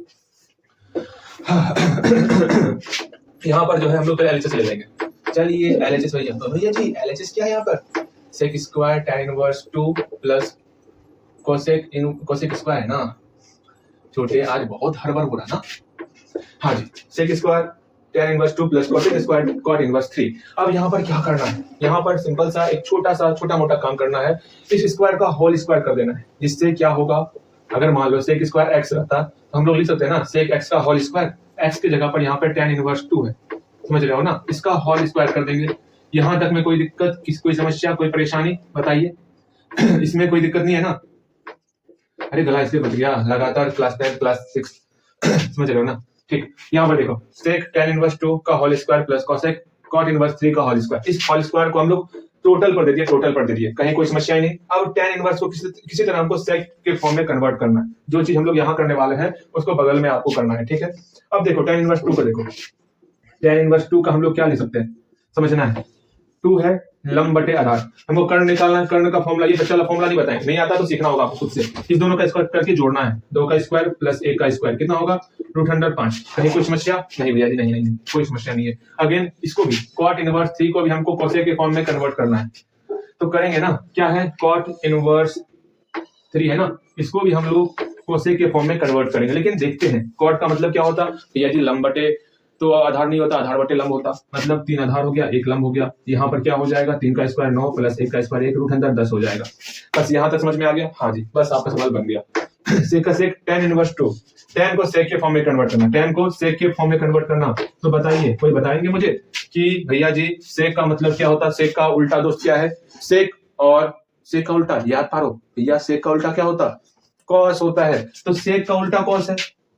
Speaker 1: यहाँ पर जो है हम लोग पहले एलएचएस ले लेंगे। चलिए एलएचएस भैया, तो भैया जी एलएचएस क्या है यहाँ पर? Sec square tan inverse 2 plus cosec square है ना। छोटे आज बहुत हड़बड़ हो रहा ना। हाँ जी, sec square tan inverse 2 plus cosec square cot inverse 3। अब यहाँ पर क्या करना है? यहाँ पर सिंपल सा एक छोटा मोटा काम करना है। इस स्क्वायर का होल स्क्वायर कर देना है, जिससे क्या होगा? अगर मान लो सेक स्क्वायर x रहता तो हम लोग लिख सकते हैं ना सेक x का होल स्क्वायर। x की जगह पर यहाँ पर tan इनवर्स 2 है, समझ रहे हो ना। इसका होल स्क्वायर कर देंगे। यहाँ तक में कोई दिक्कत, कोई समस्या, कोई परेशानी बताइए? इसमें कोई दिक्कत नहीं है ना? अरे गला इसलिए बच गया, लगातार क्लास 10 क्लास 6 समझ रहे हो ना। ठीक, यहाँ पर देखो सेक tan इनवर्स 2 का whole square plus cosec cot inverse 3 का होल स्क्वायर। इस होल स्क्वायर को हम लोग टोटल पर दे दिए, कहीं कोई समस्या ही नहीं। अब tan इनवर्स को किसी तरह हमको सेक के फॉर्म में कन्वर्ट करना है। जो चीज हम लोग यहाँ करने वाले हैं उसको बगल में आपको करना है, ठीक है। अब देखो tan इनवर्स 2 को देखो, tan इनवर्स 2 का हम लोग क्या ले सकते हैं, समझना है। 2 है लंब बटे आधार, हमको कर्ण निकालना है। कर्ण का फॉर्मूला, ये बच्चा फॉर्मूला नहीं बताएंगे, नहीं आता तो सीखना होगा आपको खुद से। इस दोनों का स्क्वायर करके जोड़ना है, 2 का स्क्वायर प्लस 1 का स्क्वायर कितना होगा? √5। कहीं कोई समस्या? नहीं भैया जी, नहीं कोई समस्या नहीं है। अगेन इसको भी cot इनवर्स 3 को भी हमको कोसेक के फॉर्म में कन्वर्ट करना है, तो करेंगे ना। क्या है? cot इनवर्स 3 है ना, इसको भी हम लोग कोसेक के फॉर्म में कन्वर्ट करेंगे। लेकिन देखते हैं cot का मतलब क्या होता है भैया जी? लंब बटे तो आधार नहीं होता, आधार बटे लंब होता, मतलब 3 आधार हो गया 1 लंब हो गया। यहाँ पर क्या हो जाएगा? 3 का स्क्वायर 9 प्लस 1 का स्क्वायर 1 √10 हो जाएगा। बस यहाँ तक समझ में आ गया? हाँ जी, बस आपका सवाल बन गया। सेक का सेक tan इनवर्स 2, tan को सेक के फॉर्म में कन्वर्ट करना, tan को सेक के फॉर्म में कन्वर्ट करना। तो बताइए, कोई बताएंगे मुझे कि भैया जी सेक का मतलब क्या होता है? सेक का उल्टा दोस्त क्या है? सेक और सेक का उल्टा याद पारो भैया, सेक का उल्टा क्या होता? कॉस होता है। तो सेक का उल्टा कॉस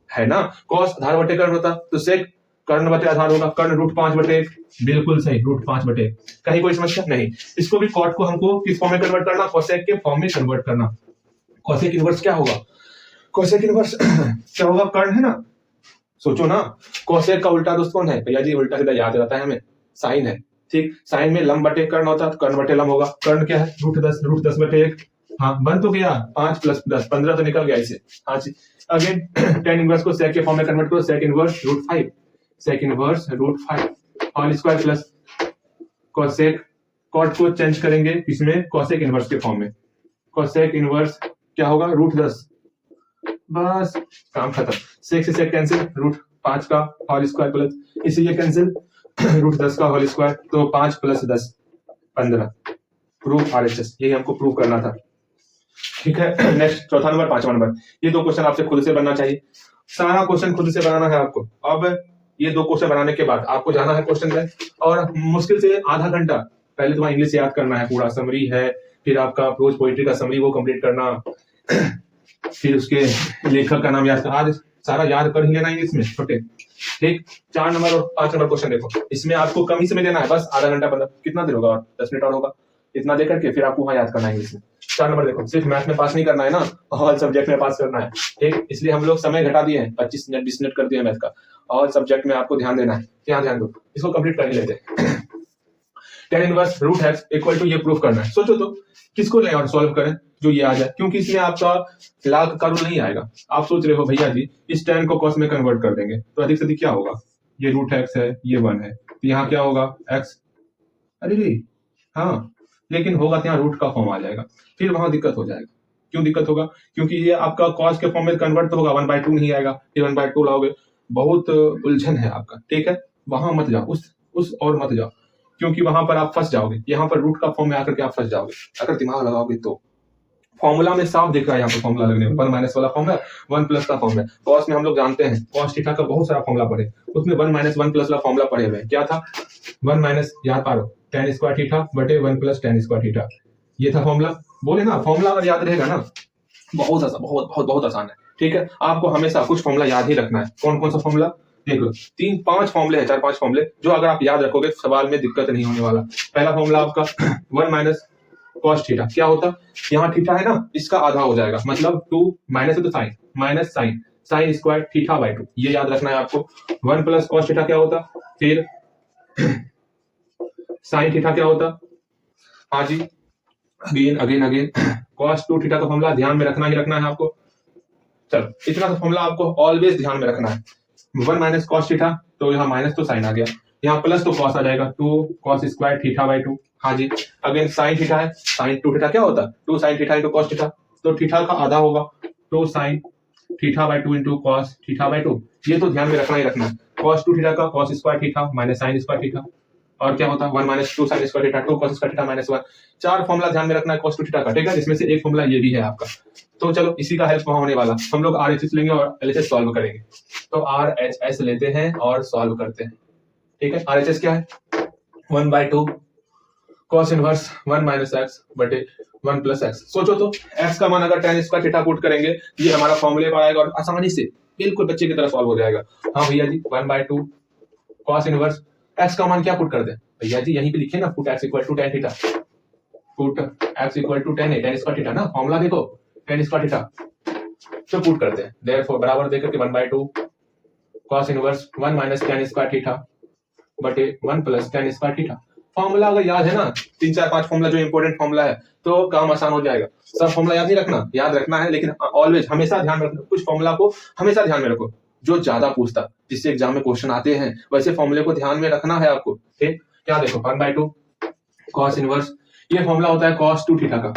Speaker 1: है ना। कॉस आधार बटे कर्ण होता, तो सेक कर्ण बटे आधार होगा। कर्ण √5/1, बिल्कुल सही, √5/1। कहीं कोई समस्या नहीं। इसको भी कॉट को हमको किस फॉर्म में कन्वर्ट करना? कोसेक के फॉर्म में कन्वर्ट करना। कोसेक इनवर्स क्या होगा? कोसेक इनवर्स क्या होगा? कर्ण है ना, सोचो ना। कोसेक का उल्टा दोस्त कौन है भैया जी? उल्टा सीधा याद रहता है हमें, साइन है। ठीक, साइन में लंब बटे कर्ण होता है, तो कर्ण बटे लंब होगा। कर्ण क्या है? √10/1। हाँ, बन तो गया, 5 + 10 15 तो निकल गया इसे। हाँ जी, अगेन tan इनवर्स को सेक के फॉर्म में कन्वर्ट करो, sec inverse √5, sec inverse √5 whole square plus cosec, cot को चेंज करेंगे इसमें कोसेक इनवर्स के फॉर्म में। कोसेक इनवर्स क्या होगा? √10। बस काम खत्म। सेक से सेक कैंसिल, √5 का होल स्क्वायर प्लस इसे ये कैंसिल, √10 का होल स्क्वायर, तो 5 + 10 15। प्रूफ RHS, यही हमको प्रूव करना था। ठीक है, नेक्स्ट चौथा नंबर, 5वां नंबर। ये 2 क्वेश्चन आपसे खुद से बनना चाहिए, सारा क्वेश्चन खुद से बनाना है आपको। अब ये 2 क्वेश्चन बनाने के बाद आपको जाना है क्वेश्चन में, और मुश्किल से आधा घंटा पहले तुम्हारा इंग्लिश याद करना है, पूरा समरी है, फिर आपका प्रोज पोइट्री का समरी वो कंप्लीट करना, फिर उसके लेखक का नाम याद करना। आज सारा याद कर ही लेना इंग्लिश में छोटे। ठीक, 4 नंबर और 5 नंबर क्वेश्चन देखो, इसमें आपको कम ही समय देना है, बस आधा घंटा, मतलब कितना देर होगा? 10 मिनट और होगा। इतना देकर के फिर आपको वहां याद करना है इंग्लिश में। 4 नंबर देखो, सिर्फ मैथ में पास नहीं करना है ना, ऑल सब्जेक्ट में पास करना है। ठीक, इसलिए हम लोग समय घटा दिए हैं, 25 मिनट 20 मिनट कर दिए मैथ का। ऑल सब्जेक्ट में आपको ध्यान देना है, ध्यान दो, इसको कंप्लीट कर ही लेते हैं। tan inverse √x equal to ये प्रूफ करना है। सोचो तो किसको ले और सॉल्व करें जो ये आ जाए, क्योंकि इसमें आपका लाग का रूल नहीं आएगा। आप सोच रहे हो भैया जी इस tan को cos में कन्वर्ट कर देंगे तो अधिक से अधिक क्या होगा? ये √x है, ये 1 है, तो यहाँ क्या होगा? x। अरे रे हाँ, लेकिन होगा तो यहाँ रूट का फॉर्म आ जाएगा, फिर वहां दिक्कत हो जाएगा। क्यों दिक्कत होगा? क्योंकि ये आपका cos के फॉर्म में कन्वर्ट तो होगा, 1/2 नहीं आएगा, फिर 1/2 लाओगे, बहुत उलझन है आपका। ठीक है, वहां मत जाओ, उस और मत जाओ, क्योंकि वहां पर आप फंस जाओगे। यहाँ पर रूट का फॉर्म में आकर के आप फंस जाओगे अगर दिमाग लगाओगे तो। फॉर्मूला में साफ दिख रहा है यहाँ पर फॉर्मूला लगने में, 1 - वाला फॉर्म है, 1+ का फॉर्म है। कॉस में हम लोग जानते हैं कॉस थीटा का बहुत सारा फॉर्मूला पढ़े, उसमें 1 - 1+ वाला फॉर्मूला पढ़े हुए। क्या था? 1 - याद पारो tan स्क्वायर थीटा बटे 1 + tan स्क्वायर थीटा, ये था फॉर्मूला। बोले ना, फॉर्मूला अगर याद रहेगा ना बहुत आसान, बहुत बहुत बहुत आसान है। ठीक है, आपको हमेशा कुछ फॉर्मूला याद ही रखना है। कौन कौन सा फॉर्मूला? देख लो 5 फॉर्मूले हैं, 4-5 फॉर्मूले जो अगर आप याद रखोगे सवाल में दिक्कत नहीं होने वाला। पहला फॉर्मूला आपका 1 माइनस कॉस थीटा, क्या होता, यहाँ थीटा है ना, इसका आधा हो जाएगा, मतलब 2 माइनस है तो sine, minus sine, sine square theta by 2, ये याद रखना है आपको। 1 प्लस कॉस थीटा क्या होता, फिर साइन थीटा क्या होता, हाँ जी, again again again cos 2 theta का फॉर्मूला ध्यान में रखना ही रखना है आपको। चलो इतना सा फॉर्मूला आपको ऑलवेज ध्यान में रखना है। 1 माइनस कॉस थीटा, तो यहाँ माइनस तो साइन आ गया, यहाँ प्लस तो कॉस आ जाएगा, 2 कॉस स्क्वायर थीटा बाई 2, हाँ जी। अगेन साइन थीटा है, साइन 2 थीटा क्या होता है, 2 sine theta into cos theta, तो थीटा का आधा होगा, 2 sine theta by 2 into cos theta by 2, ये तो ध्यान में रखना ही रखना है। कॉस 2 थीटा का cos square theta minus sign square theta, और क्या होता है 1 minus 2 sign square theta, 2 cos square theta minus 1, 4 formula ध्यान में रखना है cos 2 थीटा का, ठीक है, जिसमें से एक फॉर्मूला ये भी है आपका। तो चलो इसी का हेल्प वहां होने वाला, हम लोग RHS लेंगे और LHS सॉल्व करेंगे। तो RHS लेते हैं और सॉल्व करते हैं, ठीक है। RHS क्या है, 1/2 cos इनवर्स 1 माइनस एक्स बटे 1 प्लस एक्स। सोचो तो x का मान अगर tan स्क्वायर थीटा पुट करेंगे ये हमारा फॉर्मूले पर आएगा और आसानी से बिल्कुल बच्चे की तरह सॉल्व हो जाएगा। हाँ भैया जी 1/2 cos इनवर्स x का मान क्या पुट कर दे भैया जी, यहीं पे लिखे ना, put x equal to tan theta, put x equal to tan square theta ना, फॉर्मूला देखो tan स्क्वायर थीटा, तो पुट करते हैं, देयरफॉर बराबर देकर के 1/2 cos इनवर्स 1 माइनस tan स्क्वायर थीटा बटे 1 plus tan square theta. Formula अगर याद है ना, 3-4-5 फॉर्मूला जो इंपॉर्टेंट फॉर्मूला है, तो काम आसान हो जाएगा। सब फॉर्मूला याद नहीं रखना, याद रखना है, लेकिन ऑलवेज हमेशा ध्यान रखना, कुछ फॉर्मूला को हमेशा ध्यान में रखो जो ज्यादा पूछता, जिससे एग्जाम में क्वेश्चन आते हैं, वैसे फॉर्मूले को ध्यान में रखना है आपको, ठीक। क्या देखो 1/2 cos इनवर्स, ये फॉर्मूला होता है cos 2 थीटा का,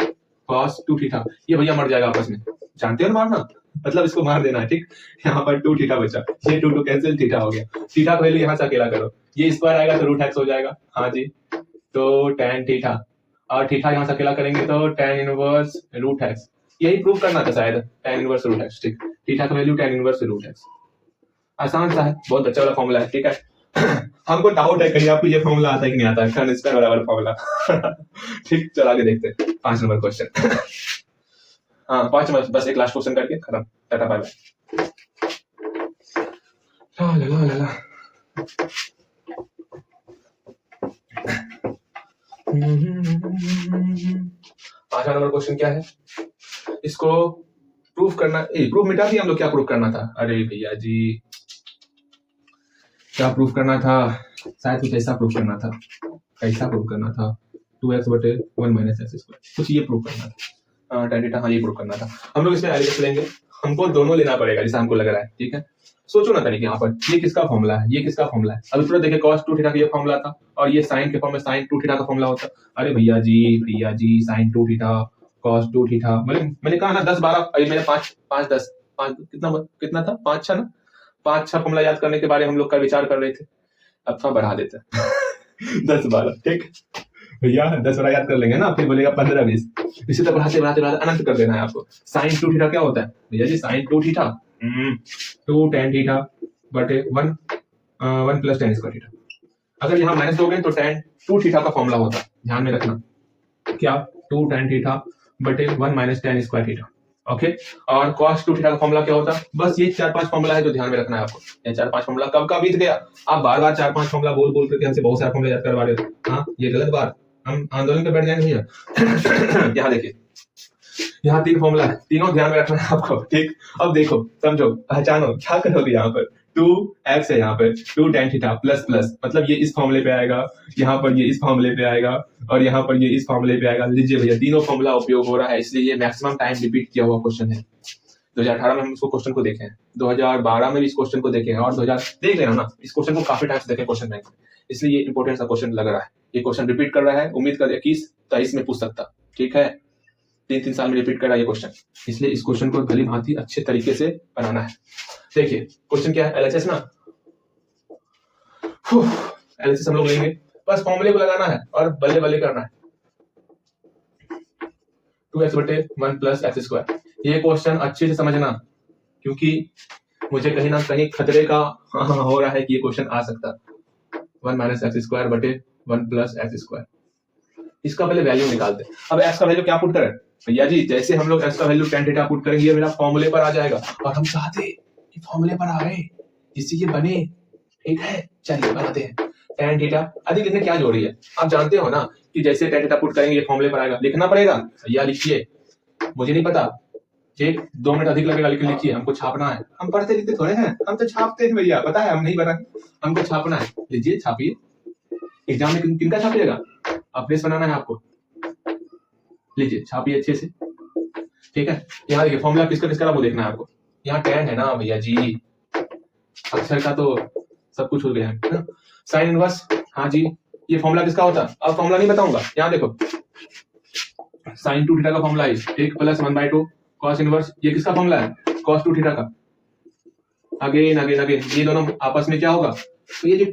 Speaker 1: cos 2 थीटा, ये भैया मर जाएगा आपस में, जानते हो ना मारना, मतलब इसको मार देना है, ठीक। यहाँ पर 2 थीटा बचा, ये 2 कैंसिल, थीटा हो गया, थीटा को यहाँ से अकेला करो, ये स्क्वायर आएगा तो रूट एक्स हो जाएगा, हाँ जी, तो tan थीटा, और थीटा यहाँ से अकेला करेंगे तो tan इनवर्स रूट एक्स, यही प्रूव करना था शायद, tan इनवर्स रूट एक्स, ठीक। थीटा का value tan inverse root x, आसान सा है, बहुत अच्छा वाला फॉर्मूला है, ठीक है। हमको डाउट है कहीं आपको ये फॉर्मूला आता है कि नहीं आता है, tan स्क्वायर बराबर फॉर्मूला। ठीक, चल आगे देखते हैं 5 नंबर क्वेश्चन। हाँ 5 नंबर, बस एक लास्ट क्वेश्चन करके खत्म, टाटा बाय बाय। ला ला ला ला। 5 नंबर क्वेश्चन क्या है, इसको प्रूफ करना, प्रूफ मिटा दिया हम लोग, क्या प्रूफ करना था, अरे भैया जी क्या प्रूफ करना था, शायद कुछ ऐसा प्रूफ करना था, कैसा प्रूफ करना था, 2x बटे 1 माइनस एक्स स्क्वायर, कुछ ये प्रूफ करना था, tan थीटा, हाँ ये प्रूफ करना था। हम लोग इसमें LHS लेंगे, हमको दोनों लेना पड़ेगा जैसा हमको लग रहा है, ठीक है। सोचो ना तरीके, यहाँ पर ये किसका फॉर्मूला है, ये किसका फॉर्मूला है, अभी थोड़ा देखिए cos 2 थीटा का ये फॉर्मूला था, और ये साइन के फॉर्म में sin 2 थीटा का फॉर्मूला होता। अरे भैया जी sin 2 थीटा cos 2 थीटा, मैंने कहा ना 10-12, अभी मैंने 5-10 कितना था, 5-6 ना, 5-6 फॉर्मूला याद करने के बारे में हम लोग का विचार कर रहे थे, अब थोड़ा बढ़ा देते हैं 10-12, ठीक भैया, 10-12 याद कर लेंगे ना, फिर बोलेगा 15-20, इसी तरह बढ़ाते बढ़ाते बढ़ाते अनंत कर देना है आपको। sin 2 थीटा क्या होता है भैया जी, sin 2 थीटा 2 tan थीटा बटे 1 प्लस tan स्क्वायर थीटा, अगर यहाँ माइनस दोगे तो tan 2 थीटा का फॉर्मूला होता है, ध्यान में रखना, क्या 2 tan थीटा बटे 1 minus tan square theta, okay. और cos 2 थीटा का फॉर्मूला क्या होता है, बस ये 4-5 फॉर्मूला है जो ध्यान में रखना है आपको, ये 4-5 फॉर्मूला कब का बीत गया, आप बार-बार 4-5 फॉर्मूला बोल करके हमसे बहुत सारा फॉर्मूला याद करवा रहे हो, हाँ ये गलत बात, हम आंदोलन पे बैठ जाएंगे भैया। यहाँ देखिए, यहाँ 3 फॉर्मूला है, तीनों ध्यान में रखना है आपको, ठीक। अब देखो समझो पहचानो क्या करोगे, यहाँ पर 2x है, यहाँ पर 2 tan थीटा प्लस प्लस, मतलब ये इस फॉर्मूले पे आएगा, यहाँ पर ये इस फॉर्मूले पे आएगा, और यहाँ पर ये इस फॉर्मूले पे आएगा। लीजिए भैया तीनों फॉर्मूला उपयोग हो रहा है, इसलिए ये मैक्सिमम टाइम रिपीट किया हुआ क्वेश्चन है। 2018 में हम इसको क्वेश्चन को देखे हैं, 2012 में भी इस क्वेश्चन को देखे हैं, और 2000 देख लेना ना, इस क्वेश्चन को काफी टाइम से देखे क्वेश्चन बैंक में, इसलिए ये इंपॉर्टेंट सा क्वेश्चन लग रहा है, ये क्वेश्चन रिपीट कर रहा है, उम्मीद कर 21-23 में पूछ सकता, ठीक है, 3-3 साल में रिपीट कर रहा है ये क्वेश्चन, इसलिए इस क्वेश्चन को भली भांति अच्छे तरीके से बनाना है। देखिए क्वेश्चन क्या है, LHS ना, LHS हम लोग लेंगे, बस फॉर्मूले को लगाना है और बल्ले बल्ले करना है। 2x बटे 1 प्लस एक्स स्क्वायर, ये क्वेश्चन अच्छे से समझना, क्योंकि मुझे कहीं ना कहीं खतरे का हो रहा है कि ये क्वेश्चन आ सकता। 1 माइनस एक्स स्क्वायर बटे 1 प्लस एक्स स्क्वायर, इसका पहले वैल्यू निकालते हैं। अब x का वैल्यू क्या पुट करें भैया जी, जैसे हम लोग x का वैल्यू tan थीटा पुट करेंगे ये मेरा फॉर्मूले पर आ जाएगा, और हम चाहते कि फॉर्मूले पर आए जिससे ये बने ठीक है, चलिए बनाते हैं। tan थीटा अधिक लिखने क्या जरूरी है, आप जानते हो ना कि जैसे tan थीटा पुट करेंगे ये फॉर्मूले पर आएगा, लिखना पड़ेगा या लिखिए, मुझे नहीं पता, ठीक 2 मिनट अधिक लगेगा लेकिन लिखिए, हमको छापना है, हम पढ़ते लिखते थोड़े हैं, हम तो छापते हैं भैया, पता है हम नहीं बना, हमको छापना है, लीजिए छापिए। एग्जाम में किनका छापिएगा, अपने बनाना है आपको, लीजिए छापिए अच्छे से, ठीक है। यहाँ देखिए फॉर्मूला किसका किसका वो देखना है आपको, यहाँ tan है ना भैया जी, अक्षर का तो सब कुछ हो गया है। साइन इनवर्स, हाँ जी, ये फॉर्मूला किसका होता है, अब फॉर्मूला नहीं बताऊंगा, यहाँ देखो साइन 2 थीटा का फॉर्मूला है 1 + 1/2 cos इनवर्स, ये किसका फॉर्मूला है, cos 2 थीटा का। अगेन अगेन अगेन ये दोनों आपस में क्या होगा, तो ये जो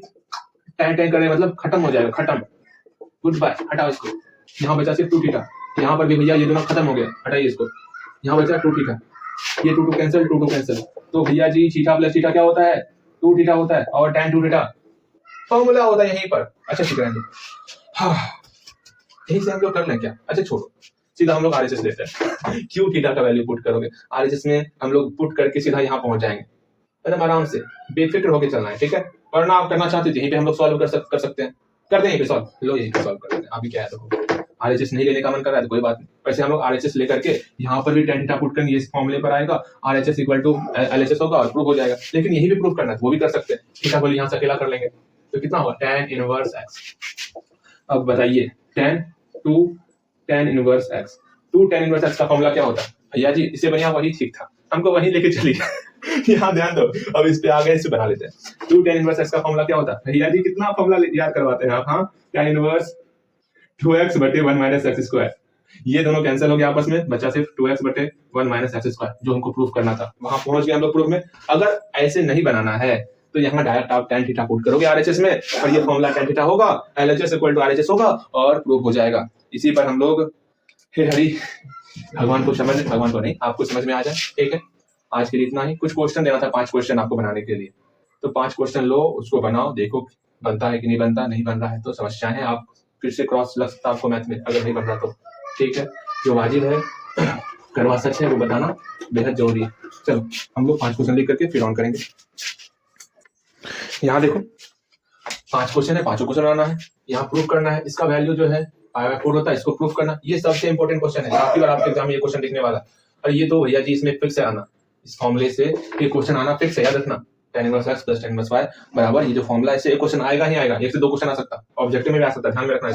Speaker 1: tan tan करे मतलब खत्म हो जाएगा, खत्म, गुड बाय, हटाओ इसको। यहाँ बचा सिर्फ 2 थीटा, यहाँ पर भी भैया ये दोनों खत्म हो गया, हटाइए इसको, यहाँ बचा 2 थीटा, ये 2 कैंसिल, 2 कैंसिल, तो भैया जी थीटा प्लस थीटा क्या होता है, 2 थीटा होता है, और tan 2 थीटा फॉर्मूला होता है यहीं पर। अच्छा ठीक है, हाँ यही से हम लोग कर लें क्या, अच्छा छोड़ो, सीधा हम लोग आरएचएस लेते हैं। क्यों थीटा का वैल्यू पुट करोगे, आरएचएस में हम लोग पुट करके सीधा यहाँ पहुंच जाएंगे, एकदम आराम से बेफिक्र होकर चलना है, ठीक है। वरना आप करना चाहते थे यहीं पे हम लोग सॉल्व कर सकते हैं, करते हैं यहीं पे सॉल्व, लो यहीं पे सॉल्व कर देते हैं। अभी क्या है, देखो आरएचएस नहीं लेने का मन कर रहा है तो कोई बात नहीं, वैसे हम लोग आरएचएस लेकर के यहाँ पर भी tan थीटा पुट करेंगे, इस फॉर्मूले पर आएगा, आरएचएस इक्वल टू एलएचएस होगा और प्रूव हो जाएगा। लेकिन यही भी प्रूव करना है वो भी कर सकते हैं, थीटा बोलिए यहाँ से अकेला कर लेंगे, तो कितना होगा tan इनवर्स x। अब बताइए tan 2 tan इनवर्स x का फॉर्मूला क्या होता है भैया जी, इससे बढ़िया वही ठीक था, हमको वही लेके चलिए। यहाँ ध्यान दो, अब इस पे आ गए, इसे बना लेते हैं। 2 tan इनवर्स x का फॉर्मूला क्या होता है भैया जी, कितना फॉर्मूला याद करवाते हैं आप, हाँ tan इनवर्स 2x बटे 1 - x², ये दोनों कैंसिल हो गया आपस में, बचा सिर्फ 2x बटे 1 - x², जो हमको प्रूफ करना था, वहां पहुंच गए हम लोग प्रूफ में। अगर ऐसे नहीं बनाना है तो यहाँ डायरेक्ट आप tan थीटा पुट करोगे आरएचएस में, और ये फॉर्मूला tan थीटा होगा, एलएचएस इक्वल टू आरएचएस होगा और प्रूफ हो जाएगा। इसी पर हम लोग हे हरि भगवान को समझ, भगवान को नहीं, आपको समझ में आ जाए, ठीक है। आज के लिए इतना ही, कुछ क्वेश्चन देना था, 5 क्वेश्चन आपको बनाने के लिए, तो 5 क्वेश्चन लो, उसको बनाओ, देखो बनता है कि नहीं बनता, नहीं बन रहा है तो समस्याएं हैं, आप फिर से क्रॉस लग सकता है आपको मैथ में, अगर नहीं बन रहा तो ठीक है। जो वाजिब है करवा सच है वो बताना बेहद जरूरी है। चलो हम लोग 5 क्वेश्चन लिख करके फिर ऑन करेंगे। यहाँ देखो 5 क्वेश्चन है, 5 क्वेश्चन बनाना है, यहाँ प्रूव करना है, इसका वैल्यू जो है पाई/4 होता है, इसको प्रूव करना, ये सबसे इंपॉर्टेंट क्वेश्चन है, काफी बार आपके एग्जाम में ये क्वेश्चन दिखने वाला। और ये तो भैया जी इसमें फिक्स है आना, इस फॉर्मूले से ये क्वेश्चन आना फिक्स है, याद रखना tan inverse x + tan inverse y बराबर, ये जो फॉर्मूला है इससे एक क्वेश्चन आएगा ही आएगा, 1 से 2 क्वेश्चन आ सकता है, ऑब्जेक्टिव में भी आ सकता है, ध्यान में रखना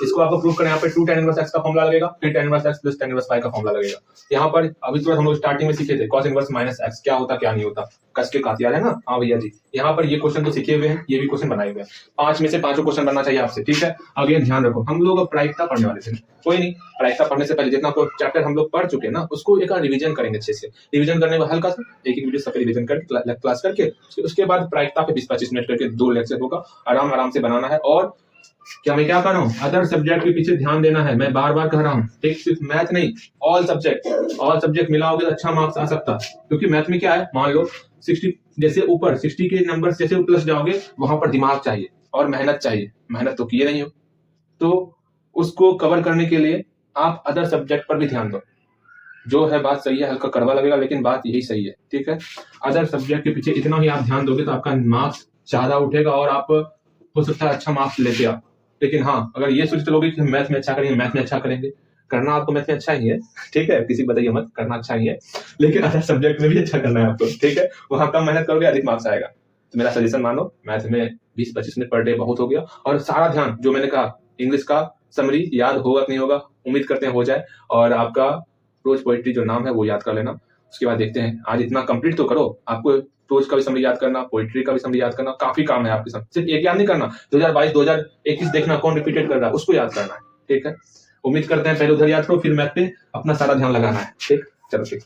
Speaker 1: इसको आपको प्रूव करना है। यहाँ पे 2 tan इनवर्स x का फॉर्मूला लगेगा, फिर tan inverse x + tan inverse y का फॉर्मूला लगेगा। यहाँ पर अभी तुरंत हम लोग स्टार्टिंग में सीखे थे cos इनवर्स -x क्या होता क्या नहीं होता, कस के काट याद है ना, हाँ भैया जी। यहाँ पर ये क्वेश्चन तो सीखे हुए हैं, ये भी क्वेश्चन बनाए हुए हैं, 5 में से 5 क्वेश्चन बनना चाहिए आपसे, ठीक है। अगेन ध्यान रखो, हम लोग अब प्रायिकता पढ़ने वाले थे, कोई नहीं, प्रायिकता पढ़ने से पहले जितना चैप्टर हम लोग पढ़ चुके हैं ना, उसको एक रिवीजन करेंगे अच्छे से, रिवीजन करने में हल्का सा एक वीडियो सब रिवीजन करके क्लास करके उसके बाद प्रायिकता पे 20-25 मिनट करके 2 लेक्चर होगा, आराम से बनाना है। और क्या मैं क्या कर रहा हूँ, अदर सब्जेक्ट के पीछे ध्यान देना है, मैं बार बार कह रहा हूँ, ठीक, सिर्फ मैथ नहीं, ऑल सब्जेक्ट मिलाओगे तो अच्छा मार्क्स आ सकता है। क्योंकि मैथ में क्या है, मान लो 60 जैसे ऊपर 60 के नंबर जैसे प्लस जाओगे, वहां पर दिमाग चाहिए और मेहनत चाहिए, मेहनत तो किए नहीं हो, तो उसको कवर करने के लिए आप अदर सब्जेक्ट पर भी ध्यान दो। जो है बात सही है, हल्का कड़वा लगेगा लेकिन बात यही सही है, ठीक है। अदर सब्जेक्ट के पीछे इतना ही आप ध्यान दोगे तो आपका मार्क्स ज्यादा उठेगा और आप हो सकता है अच्छा मार्क्स लेते आप। लेकिन हाँ, अगर ये सोच चलोगे कि मैथ में अच्छा करेंगे, करना आपको मैथ में अच्छा ही है, ठीक है, किसी बताइए मत, करना अच्छा ही है, लेकिन अदर सब्जेक्ट में भी अच्छा करना है आपको, ठीक है। वहां कम मेहनत करोगे, अधिक मार्क्स आएगा। तो मेरा सजेशन मानो, मैथ में 20-25 मिनट पर डे बहुत हो गया, और सारा ध्यान जो मैंने कहा, इंग्लिश का समरी याद होगा कि नहीं होगा, उम्मीद करते हैं हो जाए, और आपका प्रोज पोएट्री जो नाम है वो याद कर लेना। उसके बाद देखते हैं, आज इतना कंप्लीट तो करो, आपको प्रोज का भी समरी याद करना, पोएट्री का भी समरी याद करना, काफी काम है आपके साथ, सिर्फ एक याद नहीं करना, 2022 2021 देखना कौन रिपीटेड कर रहा है, उसको याद करना है, ठीक है। उम्मीद करते हैं पहले उधर याद करो, फिर मैथ पे अपना सारा ध्यान लगाना है, ठीक, चलो ठीक।